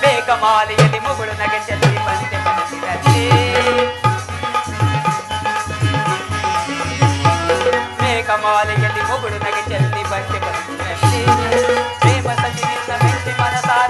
ಬೇಗಮಾಲೆಯಲ್ಲಿ ಮುಗುಳು ನಗೆ ಚೆಲ್ಲಿ ಬಂದೆ ಮನಸ್ಸಿನಲ್ಲಿ, ಮೇಘಮಾಲೆಯಲ್ಲಿ ಮುಗುಳು ನಗೆ ಚೆಲ್ಲಿ ಬಂದೆ ಮನಸ್ಸಿನಲ್ಲಿ. ಪ್ರೇಮ ಸಜಿ ನಿನ್ನ ಮೆಚ್ಚಿ ಮನಸಾರ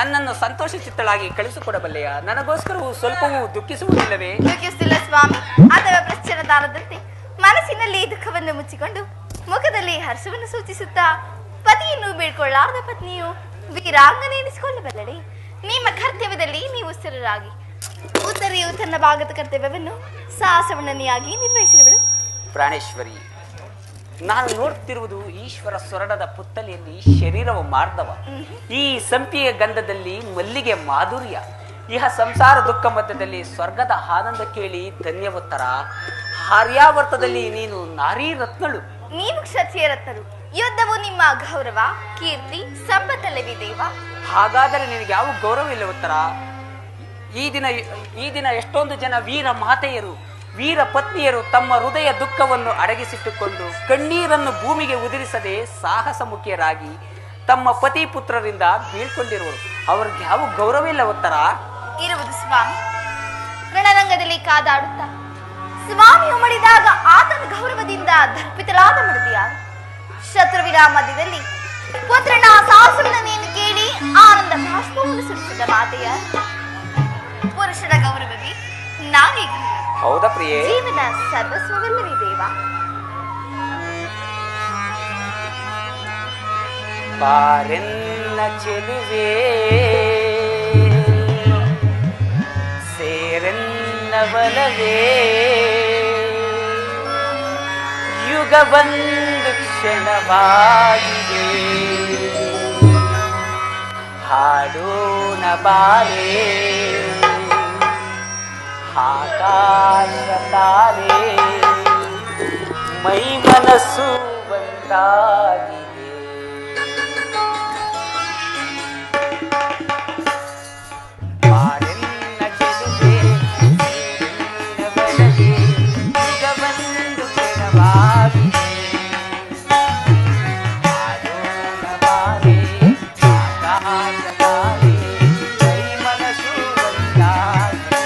ನನ್ನನ್ನು ಸಂತೋಷ ಚಿತ್ತಳಾಗಿ ಕಳಿಸಿಕೊಡಬಲ್ಲೆಯ? ನನಗೋಸ್ಕರವೂ ಸ್ವಲ್ಪವೂ ದುಃಖಿಸುವುದಿಲ್ಲವೇ? ದುಃಖಿಸುತ್ತಿಲ್ಲ ಸ್ವಾಮಿ. ಅಥವಾ ಪ್ರಶ್ನ ತಾರದಂತೆ ಮನಸ್ಸಿನಲ್ಲಿ ದುಃಖವನ್ನು ಮುಚ್ಚಿಕೊಂಡು ಮುಖದಲ್ಲಿ ಹರ್ಷವನ್ನು ಸೂಚಿಸುತ್ತಾ ಪತಿಯನ್ನು ಬೀಳ್ಕೊಳ್ಳಾರದ ಪತ್ನಿಯು ವೀರಾಂಗನೆ ಎನಿಸಿಕೊಳ್ಳಬಲ್ಲಡೆ. ನಿಮ್ಮ ಕರ್ತವ್ಯದಲ್ಲಿ ನೀವು ಸ್ಥಿರರಾಗಿ ಉತ್ತರೆಯು ತನ್ನ ಭಾಗದ ಕರ್ತವ್ಯವನ್ನು ಸಾಹಸವಣ್ಣನಿಯಾಗಿ ನಿರ್ವಹಿಸಿರುವಳು. ಪ್ರಾಣೇಶ್ವರಿ, ನಾನು ನೋಡ್ತಿರುವುದು ಈಶ್ವರ ಸ್ವರ್ಣದ ಪುತ್ತಲಿಯಲ್ಲಿ ಶರೀರವ ಮಾರ್ದವ. ಈ ಸಂಪಿಯ ಗಂಧದಲ್ಲಿ ಮಲ್ಲಿಗೆ ಮಾಧುರ್ಯ. ಇಹ ಸಂಸಾರ ದುಃಖ ಮಧ್ಯದಲ್ಲಿ ಸ್ವರ್ಗದ ಆನಂದ ಕೇಳಿ ಧನ್ಯವತ್ತರ. ಆರ್ಯಾವರ್ತದಲ್ಲಿ ನೀನು ನಾರೀ ರತ್ನಳು. ನೀವು ಕ್ಷತ್ರಿಯ ರತ್ನರು. ಯುದ್ಧವು ನಿಮ್ಮ ಗೌರವ, ಕೀರ್ತಿ, ಸಂಪತ್ತಲ್ಲವೇ ದೇವ? ಹಾಗಾದರೆ ನಿನಗೆ ಯಾವ ಗೌರವ ಇಲ್ಲವತ್ತರ? ಈ ದಿನ ಎಷ್ಟೊಂದು ಜನ ವೀರ ಮಾತೆಯರು, ವೀರ ಪತ್ನಿಯರು ತಮ್ಮ ಹೃದಯ ದುಃಖವನ್ನು ಅಡಗಿಸಿಟ್ಟುಕೊಂಡು ಕಣ್ಣೀರನ್ನು ಭೂಮಿಗೆ ಉದುರಿಸದೆ ಸಾಹಸ ಮುಖಿಯರಾಗಿ ತಮ್ಮ ಪತಿ ಪುತ್ರರಿಂದ ಬೀಳ್ಕೊಂಡಿರುವರು. ಅವ್ರಿಗೆ ಯಾವ ಗೌರವ ಇಲ್ಲವತ್ತರ? ಇರುವುದು ಸ್ವಾಮಿ. ರಣರಂಗದಲ್ಲಿ ಕಾದಾಡುತ್ತಾ ಸ್ವಾಮಿಯು ಮಡಿದಾಗ ಆತನ ಗೌರವದಿಂದ ದರ್ಪಿತಳಾದ ಮಡದಿಯಾರು. ಶತ್ರುವಿನ ಮಧ್ಯದಲ್ಲಿ ಪುತ್ರನ ಸಾಹಸವನ್ನೇನು ಕೇಳಿ ಆನಂದ ಬಾಷ್ಪವನ್ನು ಸುರಿಸಿದ ಮಾತೆಯ ಪುರುಷನ ಗೌರವವೇ ನಾವೇ ಹೌದಾ ಪ್ರಿಯೆ? ಜೀವನ ಸರ್ವಸ್ವವಲ್ಲವೇ ದೇವ? ಬಾರೆನ್ನ ಚೆಲುವೆ ಸೇರೆನ್ನ ಬಲವೇ ಯುಗವೊಂದು ಕ್ಷಣವಾಗಿದೆ ಹಾಡೋಣ ಬಾರೆ ಆಕಾಶ ತಾರೆ ಮೈ ಮನಸ್ಸು ಒಂದಾಗಿದೆ. ಬಾರೆನ್ನ ಚೆಲುವೆ ಸೇರೆನ್ನ ಬಲವೇ ಯುಗವೊಂದು ಕ್ಷಣವಾಗಿದೆ ಹಾಡೋಣ ಬಾರೆ ಆಕಾಶ ತಾರೆ ಮೈ ಮನಸ್ಸು ಒಂದಾಗಿದೆ.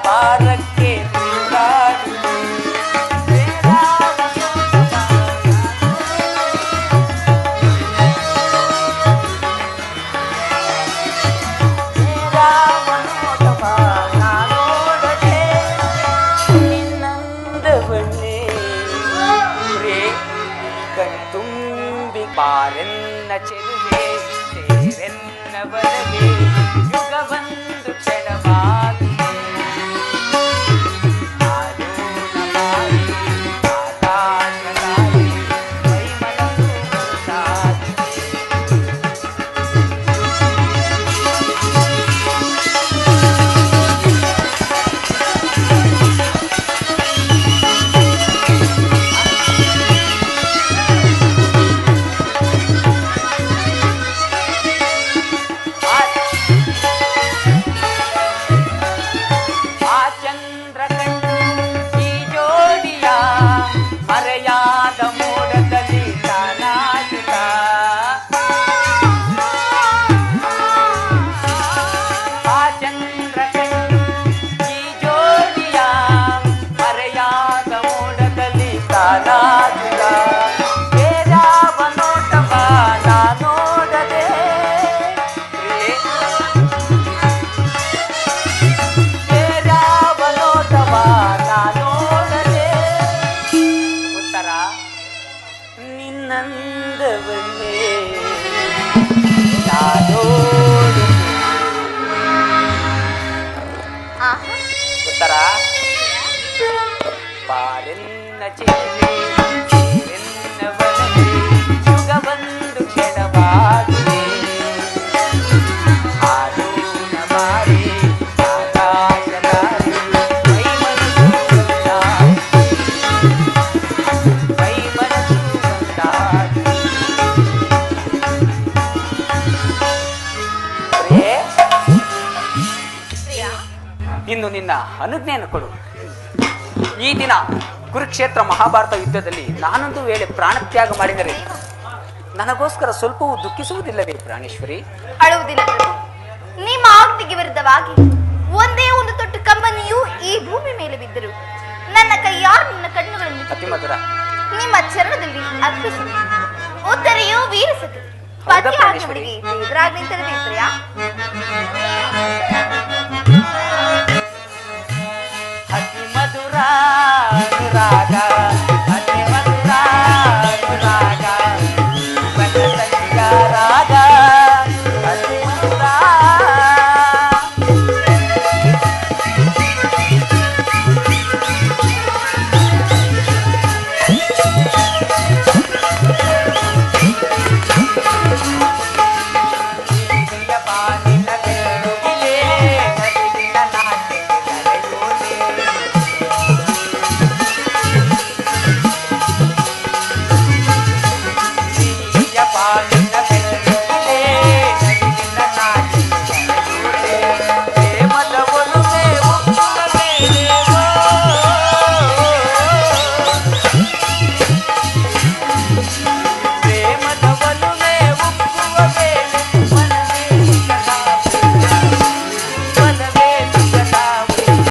ಪಾರಕ್ಕೆ ನಿನ್ನಂದವನ್ನೇ ಕಣ್ತುಂಬಿ ಬಾರೆನ್ನ ಚೆಲುವೆ ಸೇರೆನ್ನ ಬಲವೇ ಯುಗವೊಂದು ಕ್ಷಣವಾಗಿ ನಿನ್ನಂದವನ್ನೇ ಉತ್ತರ ಬಾರೆನ್ನ ಚೆಲುವೆ ಸೇರೆನ್ನ ಬಲವೇ ಯುಗವೊಂದು ಕ್ಷಣವಾಗಿದೆ ಹಾಡೋಣ ಬಾರೆ ಆಕಾಶದ ನಿನ್ನ ಅನುಜ್ಞೆಯನ್ನು ಕೊಡು. ಈ ದಿನ ಕುರುಕ್ಷೇತ್ರ ಮಹಾಭಾರತ ಯುದ್ಧದಲ್ಲಿ ನಾನೊಂದು ವೇಳೆ ಪ್ರಾಣತ್ಯಾಗ ಮಾಡಿದರೆ ನನಗೋಸ್ಕರ ಸ್ವಲ್ಪವೂ ದುಃಖಿಸುವುದಿಲ್ಲವೇ ಪ್ರಾಣೇಶ್ವರಿ? ಅಳುವುದಿಲ್ಲ ಪ್ರಭು. ನಿಮ್ಮ ಆಜ್ಞೆಗೆ ವಿರುದ್ಧವಾಗಿ ಒಂದೇ ಒಂದು ತೊಟ್ಟು ಕಂಬನಿಯು ಈ ಭೂಮಿ ಮೇಲೆ ಬಿದ್ದರು ನನ್ನ ಕೈಯಾರು ನಿನ್ನ ಕಣ್ಣುಗಳನ್ನು ಅತಿ ಮಧುರ ನಿಮ್ಮ ಚರಣದಲ್ಲಿ ಅರ್ಪಿಸುವೆ. ಉತ್ತರೆಯು ವೀರಸತಿ ಹೌದಾ ಪತಿ ಪ್ರಾಣೇಶ್ವರಿ? ಆಜ್ಞೆಗಳಿಗೆ ಎದುರಾಗಿ ನಿಂತಿರಬೇಕ್ರಿಯಾ?